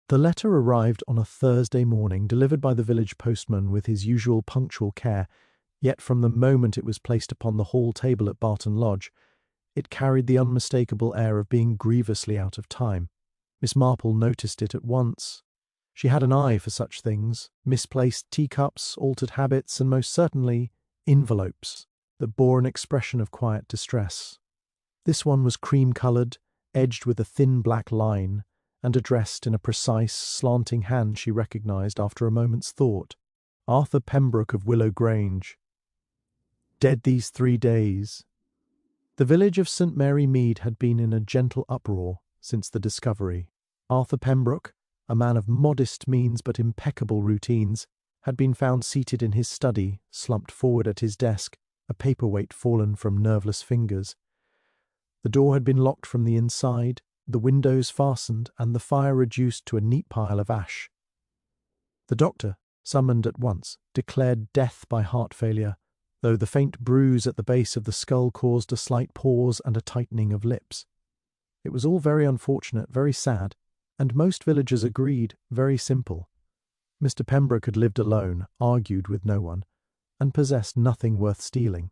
The letter arrived on a Thursday morning, delivered by the village postman with his usual punctual care, yet from the moment it was placed upon the hall table at Barton Lodge, it carried the unmistakable air of being grievously out of time. Miss Marple noticed it at once. She had an eye for such things, misplaced teacups, altered habits, and most certainly envelopes that bore an expression of quiet distress. This one was cream-coloured, edged with a thin black line, and addressed in a precise, slanting hand she recognised after a moment's thought. Arthur Pembroke of Willow Grange. Dead these 3 days. The village of St. Mary Mead had been in a gentle uproar since the discovery. Arthur Pembroke, a man of modest means but impeccable routines, had been found seated in his study, slumped forward at his desk, a paperweight fallen from nerveless fingers. The door had been locked from the inside, the windows fastened, and the fire reduced to a neat pile of ash. The doctor, summoned at once, declared death by heart failure, though the faint bruise at the base of the skull caused a slight pause and a tightening of lips. It was all very unfortunate, very sad, and most villagers agreed, very simple. Mr. Pembroke had lived alone, argued with no one, and possessed nothing worth stealing.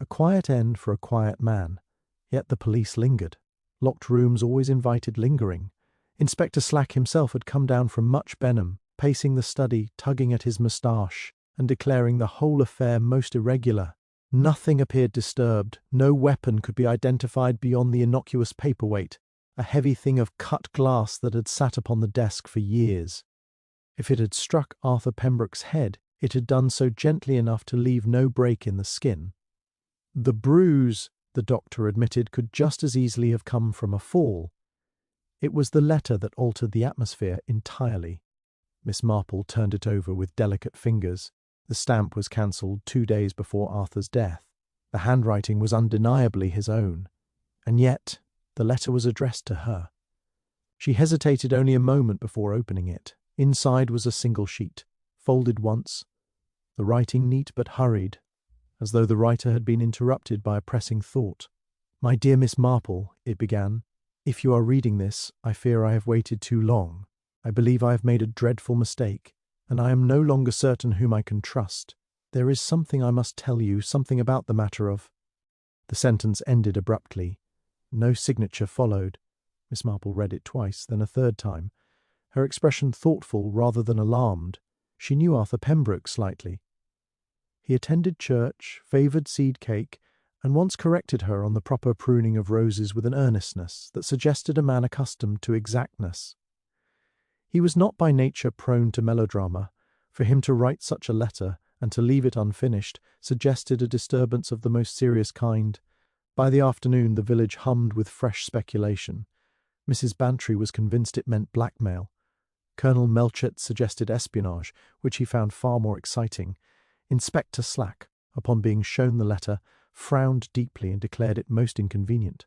A quiet end for a quiet man, yet the police lingered. Locked rooms always invited lingering. Inspector Slack himself had come down from Much Benham, pacing the study, tugging at his moustache, and declaring the whole affair most irregular. Nothing appeared disturbed, no weapon could be identified beyond the innocuous paperweight, a heavy thing of cut glass that had sat upon the desk for years. If it had struck Arthur Pembroke's head, it had done so gently enough to leave no break in the skin. The bruise, the doctor admitted, could just as easily have come from a fall. It was the letter that altered the atmosphere entirely. Miss Marple turned it over with delicate fingers. The stamp was cancelled 2 days before Arthur's death. The handwriting was undeniably his own, and yet the letter was addressed to her. She hesitated only a moment before opening it. Inside was a single sheet, folded once, the writing neat but hurried, as though the writer had been interrupted by a pressing thought. "My dear Miss Marple," it began, "if you are reading this, I fear I have waited too long. I believe I have made a dreadful mistake, and I am no longer certain whom I can trust. There is something I must tell you, something about the matter of—" The sentence ended abruptly. No signature followed. Miss Marple read it twice, then a third time, her expression thoughtful rather than alarmed. She knew Arthur Pembroke slightly. He attended church, favoured seed cake, and once corrected her on the proper pruning of roses with an earnestness that suggested a man accustomed to exactness. He was not by nature prone to melodrama. For him to write such a letter and to leave it unfinished suggested a disturbance of the most serious kind. By the afternoon the village hummed with fresh speculation. Mrs. Bantry was convinced it meant blackmail. Colonel Melchett suggested espionage, which he found far more exciting. Inspector Slack, upon being shown the letter, frowned deeply and declared it most inconvenient.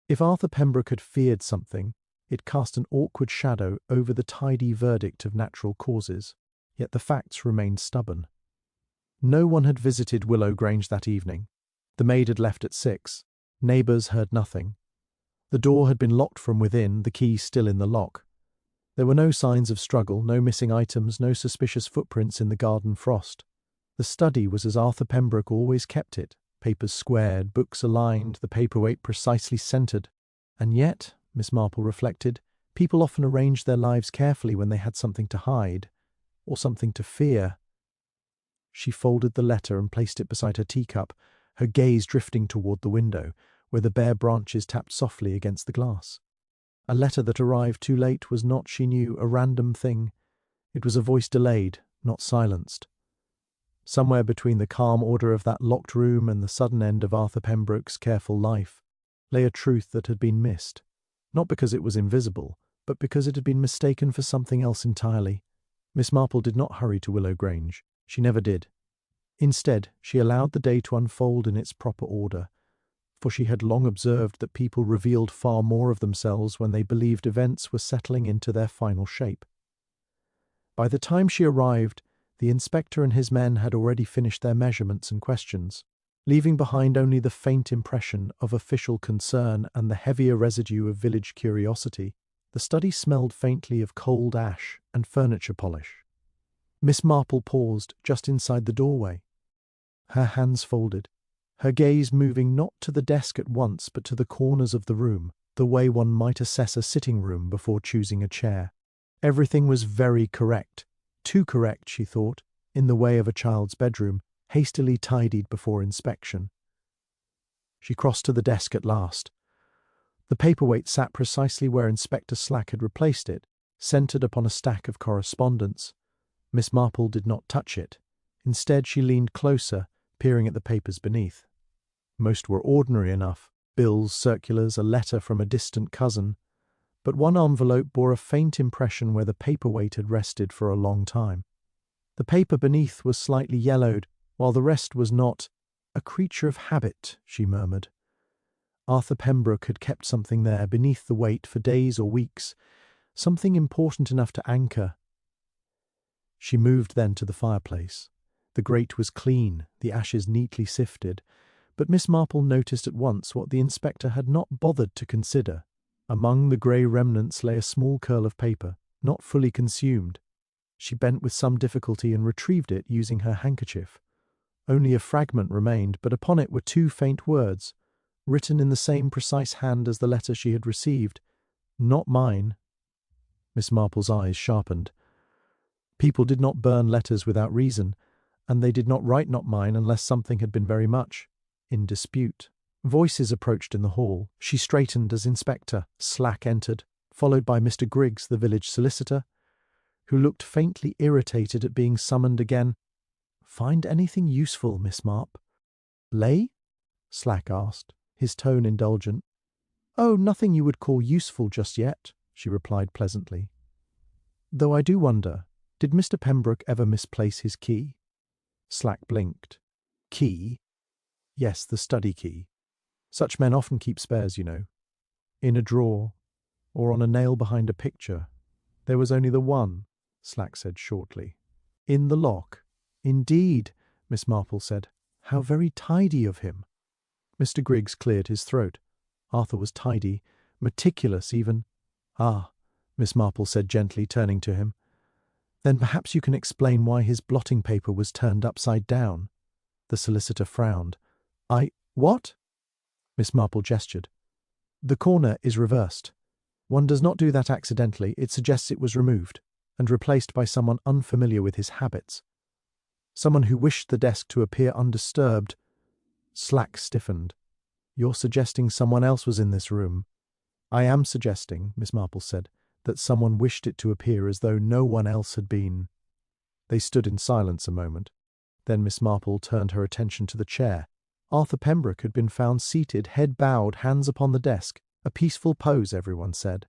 If Arthur Pembroke had feared something, it cast an awkward shadow over the tidy verdict of natural causes, yet the facts remained stubborn. No one had visited Willow Grange that evening. The maid had left at 6. Neighbours heard nothing. The door had been locked from within, the key still in the lock. There were no signs of struggle, no missing items, no suspicious footprints in the garden frost. The study was as Arthur Pembroke always kept it, papers squared, books aligned, the paperweight precisely centred. And yet, Miss Marple reflected, people often arranged their lives carefully when they had something to hide, or something to fear. She folded the letter and placed it beside her teacup, her gaze drifting toward the window, where the bare branches tapped softly against the glass. A letter that arrived too late was not, she knew, a random thing. It was a voice delayed, not silenced. Somewhere between the calm order of that locked room and the sudden end of Arthur Pembroke's careful life lay a truth that had been missed, not because it was invisible, but because it had been mistaken for something else entirely. Miss Marple did not hurry to Willow Grange. She never did. Instead, she allowed the day to unfold in its proper order, for she had long observed that people revealed far more of themselves when they believed events were settling into their final shape. By the time she arrived, the inspector and his men had already finished their measurements and questions, leaving behind only the faint impression of official concern and the heavier residue of village curiosity. The study smelled faintly of cold ash and furniture polish. Miss Marple paused just inside the doorway, her hands folded, her gaze moving not to the desk at once but to the corners of the room, the way one might assess a sitting room before choosing a chair. Everything was very correct, too correct, she thought, in the way of a child's bedroom, hastily tidied before inspection. She crossed to the desk at last. The paperweight sat precisely where Inspector Slack had replaced it, centred upon a stack of correspondence. Miss Marple did not touch it. Instead, she leaned closer, peering at the papers beneath. Most were ordinary enough: bills, circulars, a letter from a distant cousin. But one envelope bore a faint impression where the paperweight had rested for a long time. The paper beneath was slightly yellowed, while the rest was not. "A creature of habit," she murmured. Arthur Pembroke had kept something there beneath the weight for days or weeks, something important enough to anchor. She moved then to the fireplace. The grate was clean, the ashes neatly sifted, but Miss Marple noticed at once what the inspector had not bothered to consider. Among the grey remnants lay a small curl of paper, not fully consumed. She bent with some difficulty and retrieved it using her handkerchief. Only a fragment remained, but upon it were two faint words, written in the same precise hand as the letter she had received. "Not mine." Miss Marple's eyes sharpened. People did not burn letters without reason, and they did not write "not mine" unless something had been very much in dispute. Voices approached in the hall. She straightened as Inspector Slack entered, followed by Mr. Griggs, the village solicitor, who looked faintly irritated at being summoned again. "Find anything useful, Miss Marp?" "Lay?" Slack asked, his tone indulgent. "Oh, nothing you would call useful just yet," she replied pleasantly. "Though I do wonder, did Mr. Pembroke ever misplace his key?" Slack blinked. "Key?" "Yes, the study key. Such men often keep spares, you know. In a drawer, or on a nail behind a picture." "There was only the one," Slack said shortly. "In the lock." "Indeed," Miss Marple said. "How very tidy of him." Mr. Griggs cleared his throat. Arthur was tidy, meticulous even. "Ah," Miss Marple said gently, turning to him. "Then perhaps you can explain why his blotting paper was turned upside down." The solicitor frowned. What?" Miss Marple gestured. "The corner is reversed. One does not do that accidentally. It suggests it was removed and replaced by someone unfamiliar with his habits. Someone who wished the desk to appear undisturbed." Slack stiffened. "You're suggesting someone else was in this room?" "I am suggesting," Miss Marple said, "that someone wished it to appear as though no one else had been." They stood in silence a moment. Then Miss Marple turned her attention to the chair. Arthur Pembroke had been found seated, head bowed, hands upon the desk. A peaceful pose, everyone said.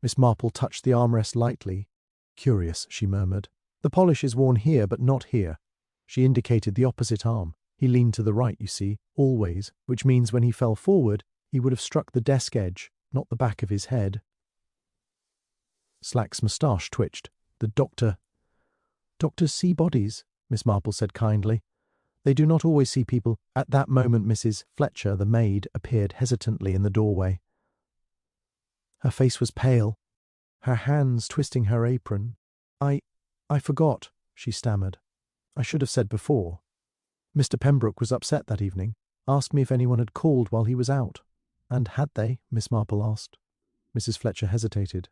Miss Marple touched the armrest lightly. "Curious," she murmured. "The polish is worn here, but not here." She indicated the opposite arm. "He leaned to the right, you see, always, which means when he fell forward, he would have struck the desk edge, not the back of his head." Slack's moustache twitched. Doctors see bodies," Miss Marple said kindly. "They do not always see people." At that moment Mrs. Fletcher, the maid, appeared hesitantly in the doorway. Her face was pale, her hands twisting her apron. I forgot," she stammered. "I should have said before. Mr. Pembroke was upset that evening, asked me if anyone had called while he was out." "And had they?" Miss Marple asked. Mrs. Fletcher hesitated.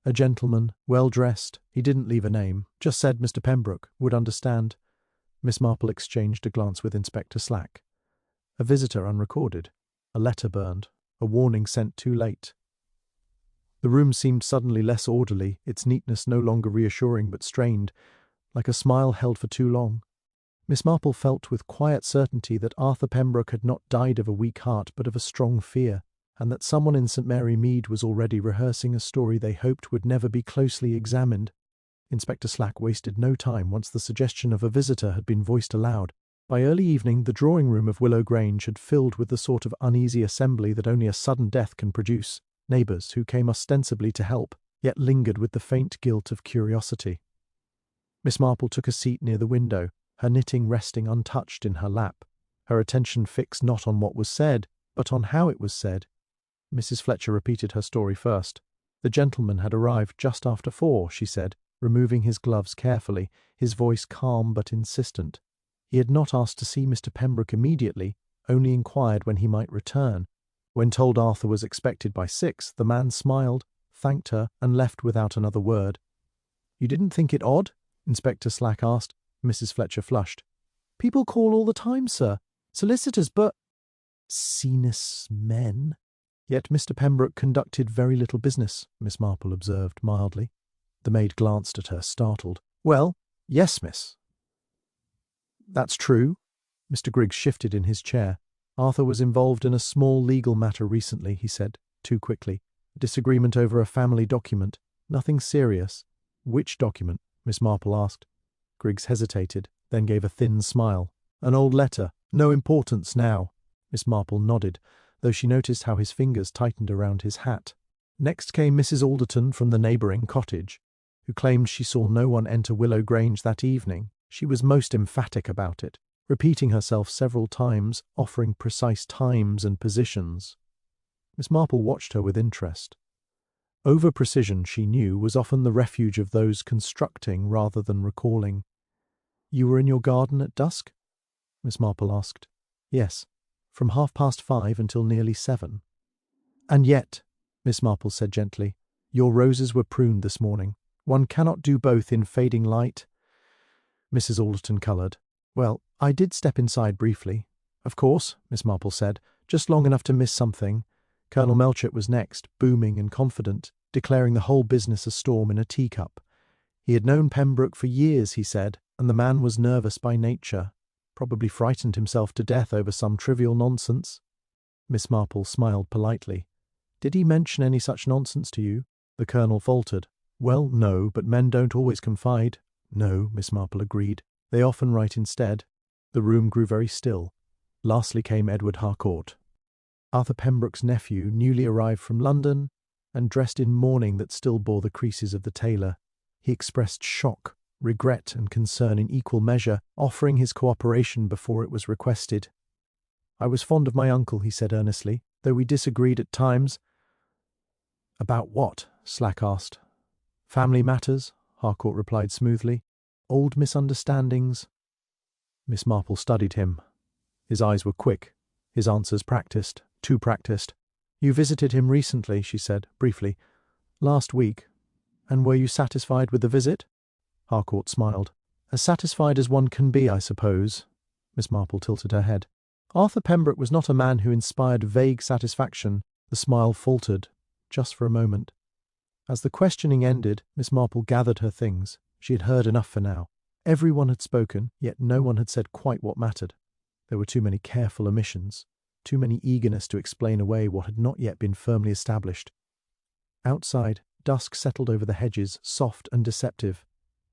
"A gentleman, well-dressed. He didn't leave a name. Just said Mr. Pembroke would understand." Miss Marple exchanged a glance with Inspector Slack. A visitor unrecorded. A letter burned. A warning sent too late. The room seemed suddenly less orderly, its neatness no longer reassuring but strained, like a smile held for too long. Miss Marple felt with quiet certainty that Arthur Pembroke had not died of a weak heart but of a strong fear, and that someone in St. Mary Mead was already rehearsing a story they hoped would never be closely examined. Inspector Slack wasted no time once the suggestion of a visitor had been voiced aloud. By early evening the drawing-room of Willow Grange had filled with the sort of uneasy assembly that only a sudden death can produce. Neighbours who came ostensibly to help, yet lingered with the faint guilt of curiosity. Miss Marple took a seat near the window, her knitting resting untouched in her lap, her attention fixed not on what was said, but on how it was said. Mrs. Fletcher repeated her story first. The gentleman had arrived just after 4, she said, removing his gloves carefully, his voice calm but insistent. He had not asked to see Mr. Pembroke immediately, only inquired when he might return. When told Arthur was expected by 6, the man smiled, thanked her, and left without another word. "You didn't think it odd?" Inspector Slack asked. Mrs. Fletcher flushed. "People call all the time, sir. Solicitors, but—" "Sinus men." "Yet Mr. Pembroke conducted very little business," Miss Marple observed mildly. The maid glanced at her, startled. "Well, yes, miss." "That's true." Mr. Griggs shifted in his chair. "Arthur was involved in a small legal matter recently," he said, too quickly. "A disagreement over a family document. Nothing serious." "Which document?" Miss Marple asked. Griggs hesitated, then gave a thin smile. "An old letter. No importance now." Miss Marple nodded, though she noticed how his fingers tightened around his hat. Next came Mrs. Alderton from the neighbouring cottage, who claimed she saw no one enter Willow Grange that evening. She was most emphatic about it, repeating herself several times, offering precise times and positions. Miss Marple watched her with interest. Over-precision, she knew, was often the refuge of those constructing rather than recalling. "You were in your garden at dusk?" Miss Marple asked. "Yes, from 5:30 until nearly 7. "And yet," Miss Marple said gently, "your roses were pruned this morning. One cannot do both in fading light." Mrs. Alderton coloured. "Well, I did step inside briefly." "Of course," Miss Marple said, "just long enough to miss something." Colonel Melchett was next, booming and confident, declaring the whole business a storm in a teacup. He had known Pembroke for years, he said, and the man was nervous by nature. Probably frightened himself to death over some trivial nonsense. Miss Marple smiled politely. "Did he mention any such nonsense to you?" The Colonel faltered. "Well, no, but men don't always confide." "No," Miss Marple agreed. "They often write instead." The room grew very still. Lastly came Edward Harcourt, Arthur Pembroke's nephew, newly arrived from London, and dressed in mourning that still bore the creases of the tailor. He expressed shock, regret, and concern in equal measure, offering his cooperation before it was requested. "I was fond of my uncle," he said earnestly, "though we disagreed at times." "About what?" Slack asked. "Family matters," Harcourt replied smoothly. "Old misunderstandings." Miss Marple studied him. His eyes were quick, his answers practised, too practised. "You visited him recently," she said, briefly. "Last week. And were you satisfied with the visit?" Harcourt smiled. "As satisfied as one can be, I suppose." Miss Marple tilted her head. Arthur Pembroke was not a man who inspired vague satisfaction. The smile faltered, just for a moment. As the questioning ended, Miss Marple gathered her things. She had heard enough for now. Everyone had spoken, yet no one had said quite what mattered. There were too many careful omissions, too many eagerness to explain away what had not yet been firmly established. Outside, dusk settled over the hedges, soft and deceptive.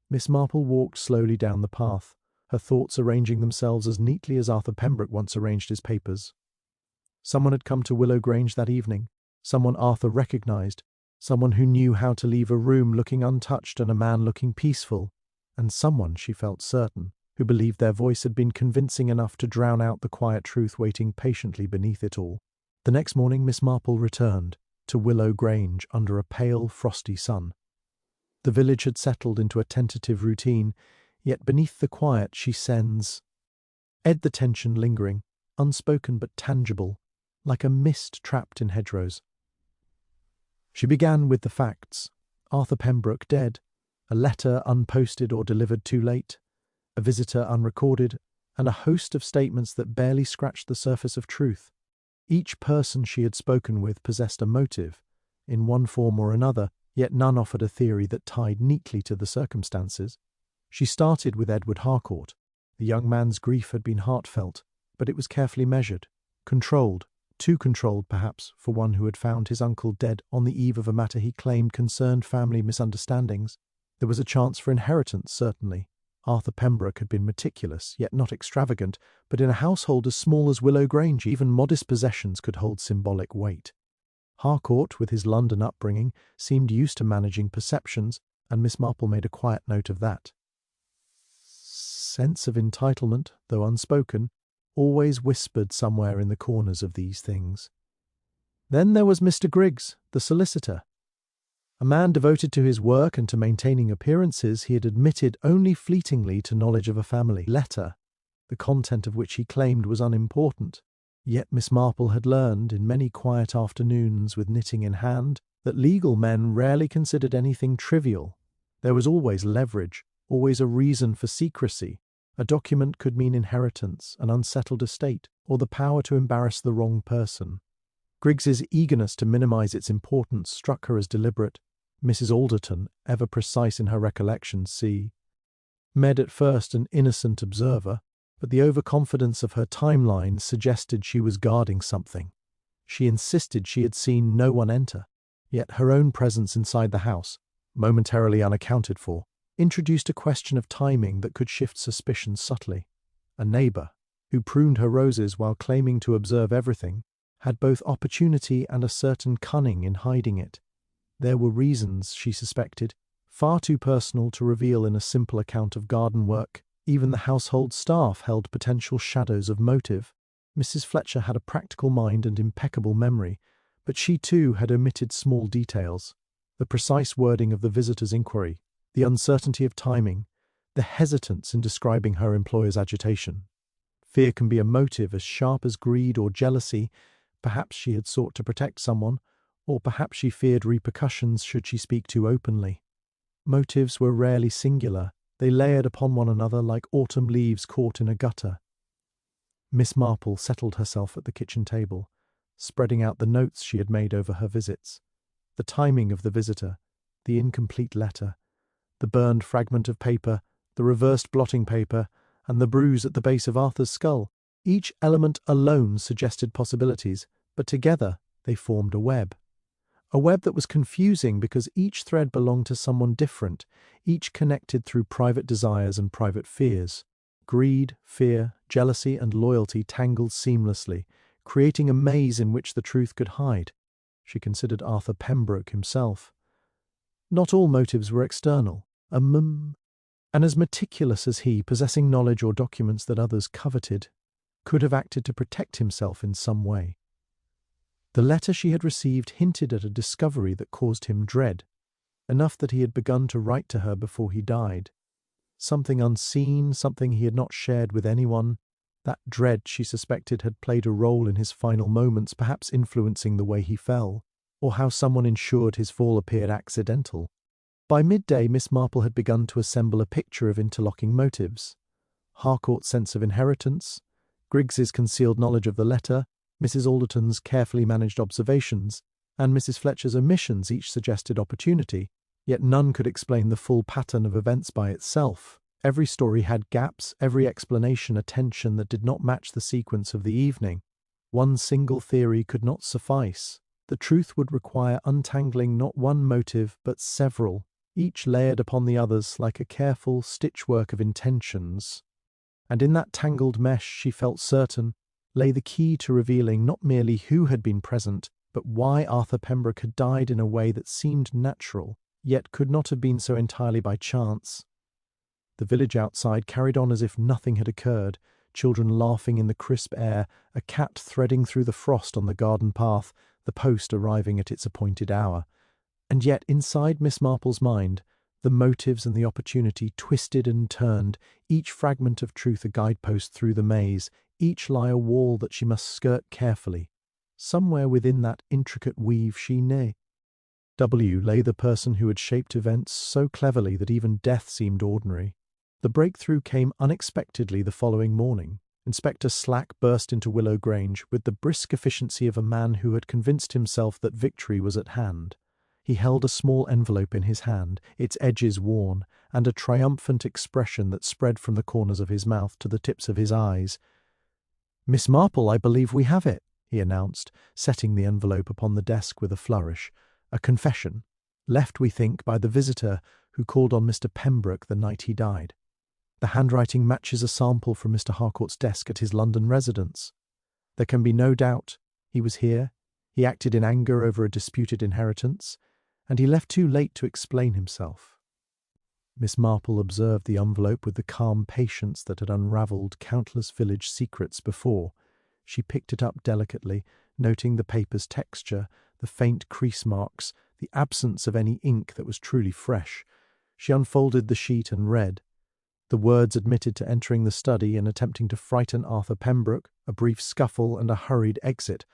Miss Marple walked slowly down the path, her thoughts arranging themselves as neatly as Arthur Pembroke once arranged his papers. Someone had come to Willow Grange that evening, someone Arthur recognised, someone who knew how to leave a room looking untouched and a man looking peaceful, and someone, she felt certain, who believed their voice had been convincing enough to drown out the quiet truth waiting patiently beneath it all. The next morning Miss Marple returned to Willow Grange under a pale, frosty sun. The village had settled into a tentative routine, yet beneath the quiet she sensed the tension lingering, unspoken but tangible, like a mist trapped in hedgerows. She began with the facts. Arthur Pembroke dead, a letter unposted or delivered too late, a visitor unrecorded, and a host of statements that barely scratched the surface of truth. Each person she had spoken with possessed a motive, in one form or another, yet none offered a theory that tied neatly to the circumstances. She started with Edward Harcourt. The young man's grief had been heartfelt, but it was carefully measured, controlled, too controlled perhaps for one who had found his uncle dead on the eve of a matter he claimed concerned family misunderstandings. There was a chance for inheritance, certainly. Arthur Pembroke had been meticulous, yet not extravagant, but in a household as small as Willow Grange even modest possessions could hold symbolic weight. Harcourt, with his London upbringing, seemed used to managing perceptions, and Miss Marple made a quiet note of that. Sense of entitlement, though unspoken, always whispered somewhere in the corners of these things. Then there was Mr. Griggs, the solicitor. A man devoted to his work and to maintaining appearances, he had admitted only fleetingly to knowledge of a family letter, the content of which he claimed was unimportant. Yet Miss Marple had learned, in many quiet afternoons with knitting in hand, that legal men rarely considered anything trivial. There was always leverage, always a reason for secrecy. A document could mean inheritance, an unsettled estate, or the power to embarrass the wrong person. Griggs's eagerness to minimize its importance struck her as deliberate. Mrs. Alderton, ever precise in her recollections, Med at first an innocent observer, but the overconfidence of her timeline suggested she was guarding something. She insisted she had seen no one enter, yet her own presence inside the house, momentarily unaccounted for, introduced a question of timing that could shift suspicion subtly. A neighbour, who pruned her roses while claiming to observe everything, had both opportunity and a certain cunning in hiding it. There were reasons, she suspected, far too personal to reveal in a simple account of garden work. Even the household staff held potential shadows of motive. Mrs. Fletcher had a practical mind and impeccable memory, but she too had omitted small details. The precise wording of the visitor's inquiry, the uncertainty of timing, the hesitance in describing her employer's agitation. Fear can be a motive as sharp as greed or jealousy. Perhaps she had sought to protect someone, or perhaps she feared repercussions should she speak too openly. Motives were rarely singular. They layered upon one another like autumn leaves caught in a gutter. Miss Marple settled herself at the kitchen table, spreading out the notes she had made over her visits. The timing of the visitor, the incomplete letter, the burned fragment of paper, the reversed blotting paper, and the bruise at the base of Arthur's skull. Each element alone suggested possibilities, but together they formed a web. A web that was confusing because each thread belonged to someone different, each connected through private desires and private fears. Greed, fear, jealousy, and loyalty tangled seamlessly, creating a maze in which the truth could hide. She considered Arthur Pembroke himself. Not all motives were external. And as meticulous as he, possessing knowledge or documents that others coveted, could have acted to protect himself in some way. The letter she had received hinted at a discovery that caused him dread, enough that he had begun to write to her before he died. Something unseen, something he had not shared with anyone. That dread, she suspected, had played a role in his final moments, perhaps influencing the way he fell, or how someone ensured his fall appeared accidental. By midday, Miss Marple had begun to assemble a picture of interlocking motives. Harcourt's sense of inheritance, Griggs's concealed knowledge of the letter, Mrs. Alderton's carefully managed observations, and Mrs. Fletcher's omissions each suggested opportunity, yet none could explain the full pattern of events by itself. Every story had gaps, every explanation a tension that did not match the sequence of the evening. One single theory could not suffice. The truth would require untangling not one motive but several, each layered upon the others like a careful stitchwork of intentions. And in that tangled mesh, she felt certain, lay the key to revealing not merely who had been present, but why Arthur Pembroke had died in a way that seemed natural, yet could not have been so entirely by chance. The village outside carried on as if nothing had occurred, children laughing in the crisp air, a cat threading through the frost on the garden path, the post arriving at its appointed hour. And yet inside Miss Marple's mind, the motives and the opportunity twisted and turned, each fragment of truth a guidepost through the maze, each lie a wall that she must skirt carefully. Somewhere within that intricate weave she lay the person who had shaped events so cleverly that even death seemed ordinary. The breakthrough came unexpectedly the following morning. Inspector Slack burst into Willow Grange with the brisk efficiency of a man who had convinced himself that victory was at hand. He held a small envelope in his hand, its edges worn, and a triumphant expression that spread from the corners of his mouth to the tips of his eyes. "Miss Marple, I believe we have it," he announced, setting the envelope upon the desk with a flourish. "A confession, left, we think, by the visitor who called on Mr. Pembroke the night he died. The handwriting matches a sample from Mr. Harcourt's desk at his London residence. There can be no doubt he was here, he acted in anger over a disputed inheritance, and he left too late to explain himself." Miss Marple observed the envelope with the calm patience that had unravelled countless village secrets before. She picked it up delicately, noting the paper's texture, the faint crease marks, the absence of any ink that was truly fresh. She unfolded the sheet and read. The words admitted to entering the study and attempting to frighten Arthur Pembroke, a brief scuffle and a hurried exit.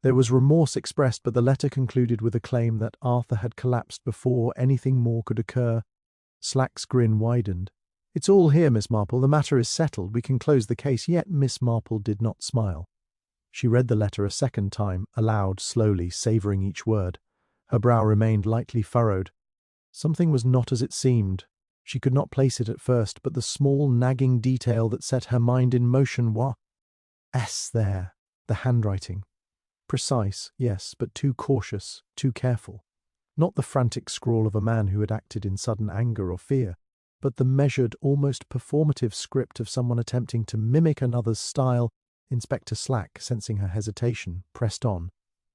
There was remorse expressed, but the letter concluded with a claim that Arthur had collapsed before anything more could occur. Slack's grin widened. "It's all here, Miss Marple. The matter is settled. We can close the case." Yet Miss Marple did not smile. She read the letter a second time, aloud, slowly, savouring each word. Her brow remained lightly furrowed. Something was not as it seemed. She could not place it at first, but the small, nagging detail that set her mind in motion was there, the handwriting. Precise, yes, but too cautious, too careful. Not the frantic scrawl of a man who had acted in sudden anger or fear, but the measured, almost performative script of someone attempting to mimic another's style. Inspector Slack, sensing her hesitation, pressed on.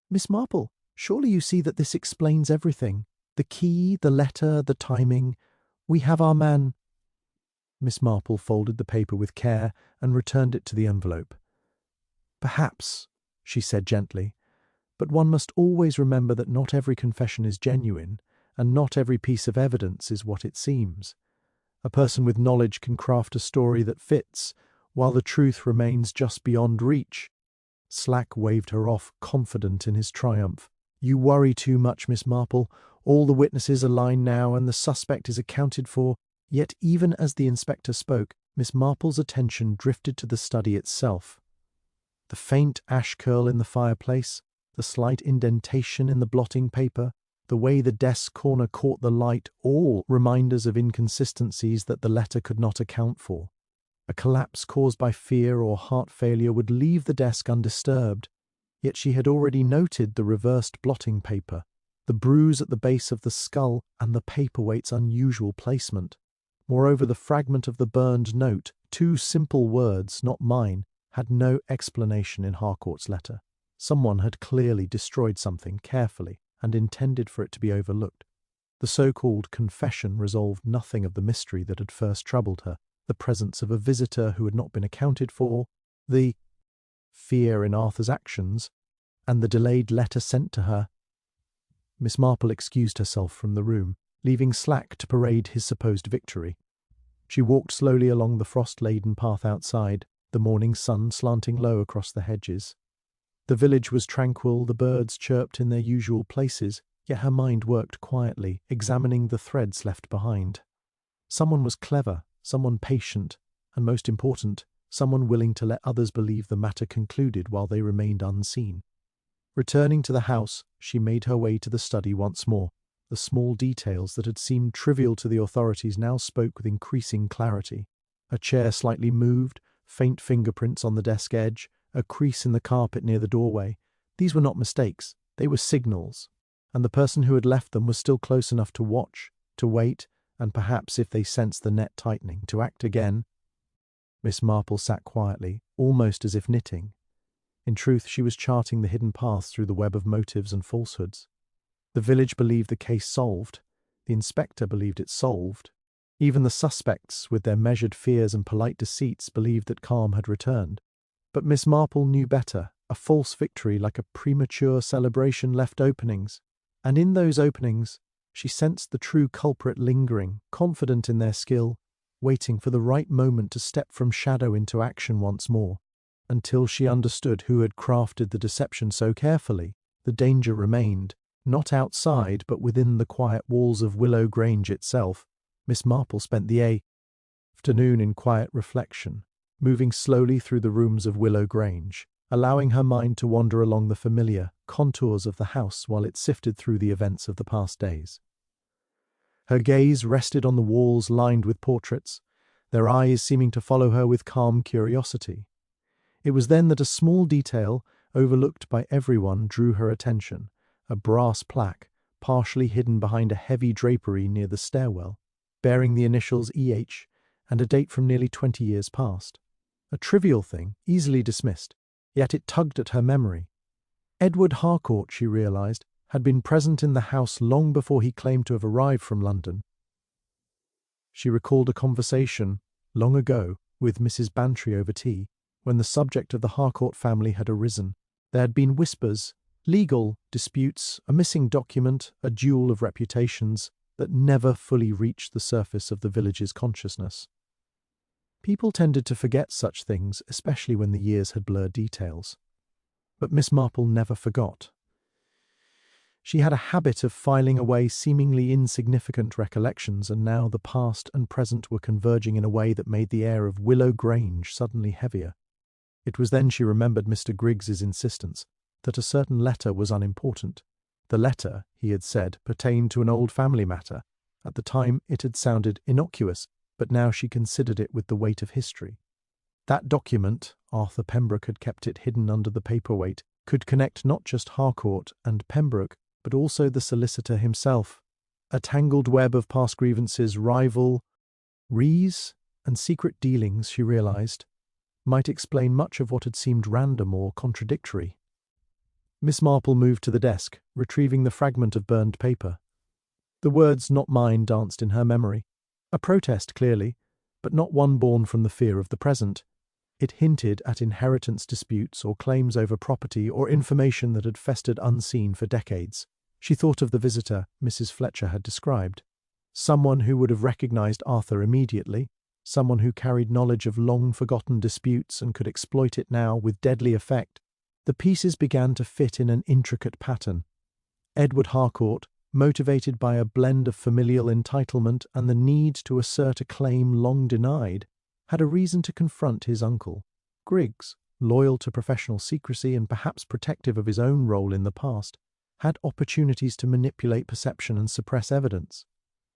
"Miss Marple, surely you see that this explains everything. The key, the letter, the timing. We have our man." Miss Marple folded the paper with care and returned it to the envelope. "Perhaps," she said gently, "but one must always remember that not every confession is genuine, and not every piece of evidence is what it seems. A person with knowledge can craft a story that fits, while the truth remains just beyond reach." Slack waved her off, confident in his triumph. "You worry too much, Miss Marple. All the witnesses are lined now, and the suspect is accounted for." Yet even as the inspector spoke, Miss Marple's attention drifted to the study itself. The faint ash curl in the fireplace, the slight indentation in the blotting paper, the way the desk corner caught the light, all reminders of inconsistencies that the letter could not account for. A collapse caused by fear or heart failure would leave the desk undisturbed, yet she had already noted the reversed blotting paper, the bruise at the base of the skull, and the paperweight's unusual placement. Moreover, the fragment of the burned note, two simple words, not mine, had no explanation in Harcourt's letter. Someone had clearly destroyed something carefully and intended for it to be overlooked. The so-called confession resolved nothing of the mystery that had first troubled her, the presence of a visitor who had not been accounted for, the fear in Arthur's actions, and the delayed letter sent to her. Miss Marple excused herself from the room, leaving Slack to parade his supposed victory. She walked slowly along the frost-laden path outside, the morning sun slanting low across the hedges. The village was tranquil, the birds chirped in their usual places, yet her mind worked quietly, examining the threads left behind. Someone was clever, someone patient, and most important, someone willing to let others believe the matter concluded while they remained unseen. Returning to the house, she made her way to the study once more. The small details that had seemed trivial to the authorities now spoke with increasing clarity. A chair slightly moved, faint fingerprints on the desk edge, a crease in the carpet near the doorway. These were not mistakes, they were signals, and the person who had left them was still close enough to watch, to wait, and perhaps, if they sensed the net tightening, to act again. Miss Marple sat quietly, almost as if knitting. In truth, she was charting the hidden paths through the web of motives and falsehoods. The village believed the case solved. The inspector believed it solved. Even the suspects, with their measured fears and polite deceits, believed that calm had returned. But Miss Marple knew better. A false victory, like a premature celebration, left openings. And in those openings, she sensed the true culprit lingering, confident in their skill, waiting for the right moment to step from shadow into action once more. Until she understood who had crafted the deception so carefully, the danger remained, not outside, but within the quiet walls of Willow Grange itself. Miss Marple spent the afternoon in quiet reflection, moving slowly through the rooms of Willow Grange, allowing her mind to wander along the familiar contours of the house while it sifted through the events of the past days. Her gaze rested on the walls lined with portraits, their eyes seeming to follow her with calm curiosity. It was then that a small detail, overlooked by everyone, drew her attention, a brass plaque, partially hidden behind a heavy drapery near the stairwell, bearing the initials E.H. and a date from nearly 20 years past. A trivial thing, easily dismissed, yet it tugged at her memory. Edward Harcourt, she realized, had been present in the house long before he claimed to have arrived from London. She recalled a conversation, long ago, with Mrs. Bantry over tea, when the subject of the Harcourt family had arisen. There had been whispers, Legal disputes, a missing document, a duel of reputations that never fully reached the surface of the village's consciousness. People tended to forget such things, especially when the years had blurred details. But Miss Marple never forgot. She had a habit of filing away seemingly insignificant recollections, and now the past and present were converging in a way that made the air of Willow Grange suddenly heavier. It was then she remembered Mr. Griggs's insistence that a certain letter was unimportant. The letter, he had said, pertained to an old family matter. At the time it had sounded innocuous, but now she considered it with the weight of history. That document, Arthur Pembroke had kept it hidden under the paperweight, could connect not just Harcourt and Pembroke, but also the solicitor himself. A tangled web of past grievances, rivalries, and secret dealings, she realized, might explain much of what had seemed random or contradictory. Miss Marple moved to the desk, retrieving the fragment of burned paper. The words "not mine" danced in her memory. A protest, clearly, but not one born from the fear of the present. It hinted at inheritance disputes or claims over property or information that had festered unseen for decades. She thought of the visitor Mrs. Fletcher had described. Someone who would have recognized Arthur immediately, someone who carried knowledge of long-forgotten disputes and could exploit it now with deadly effect. The pieces began to fit in an intricate pattern. Edward Harcourt, motivated by a blend of familial entitlement and the need to assert a claim long denied, had a reason to confront his uncle. Griggs, loyal to professional secrecy and perhaps protective of his own role in the past, had opportunities to manipulate perception and suppress evidence.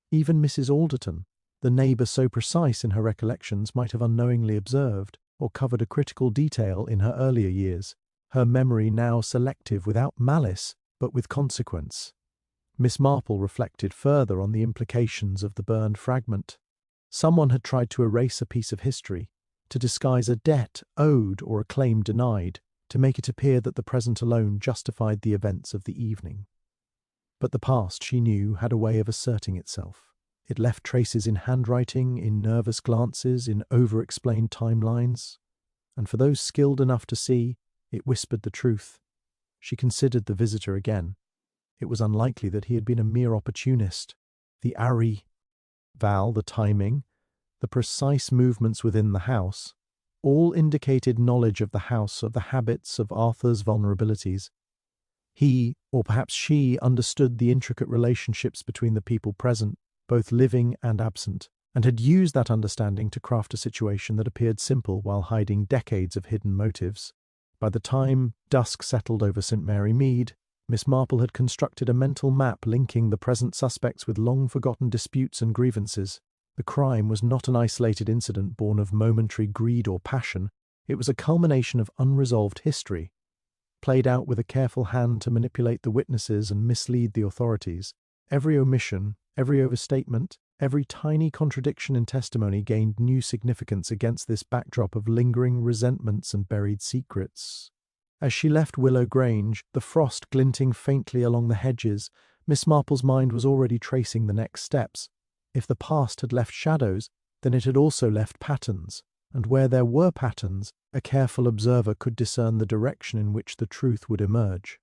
Even Mrs. Alderton, the neighbour so precise in her recollections, might have unknowingly observed or covered a critical detail in her earlier years, her memory now selective without malice, but with consequence. Miss Marple reflected further on the implications of the burned fragment. Someone had tried to erase a piece of history, to disguise a debt owed or a claim denied, to make it appear that the present alone justified the events of the evening. But the past, she knew, had a way of asserting itself. It left traces in handwriting, in nervous glances, in over-explained timelines, and for those skilled enough to see, it whispered the truth. She considered the visitor again. It was unlikely that he had been a mere opportunist. The val, the timing, the precise movements within the house, all indicated knowledge of the house, of the habits, of Arthur's vulnerabilities. He, or perhaps she, understood the intricate relationships between the people present, both living and absent, and had used that understanding to craft a situation that appeared simple while hiding decades of hidden motives. By the time dusk settled over St. Mary Mead, Miss Marple had constructed a mental map linking the present suspects with long-forgotten disputes and grievances. The crime was not an isolated incident born of momentary greed or passion. It was a culmination of unresolved history, played out with a careful hand to manipulate the witnesses and mislead the authorities. Every omission, every overstatement, every tiny contradiction in testimony gained new significance against this backdrop of lingering resentments and buried secrets. As she left Willow Grange, the frost glinting faintly along the hedges, Miss Marple's mind was already tracing the next steps. If the past had left shadows, then it had also left patterns, and where there were patterns, a careful observer could discern the direction in which the truth would emerge.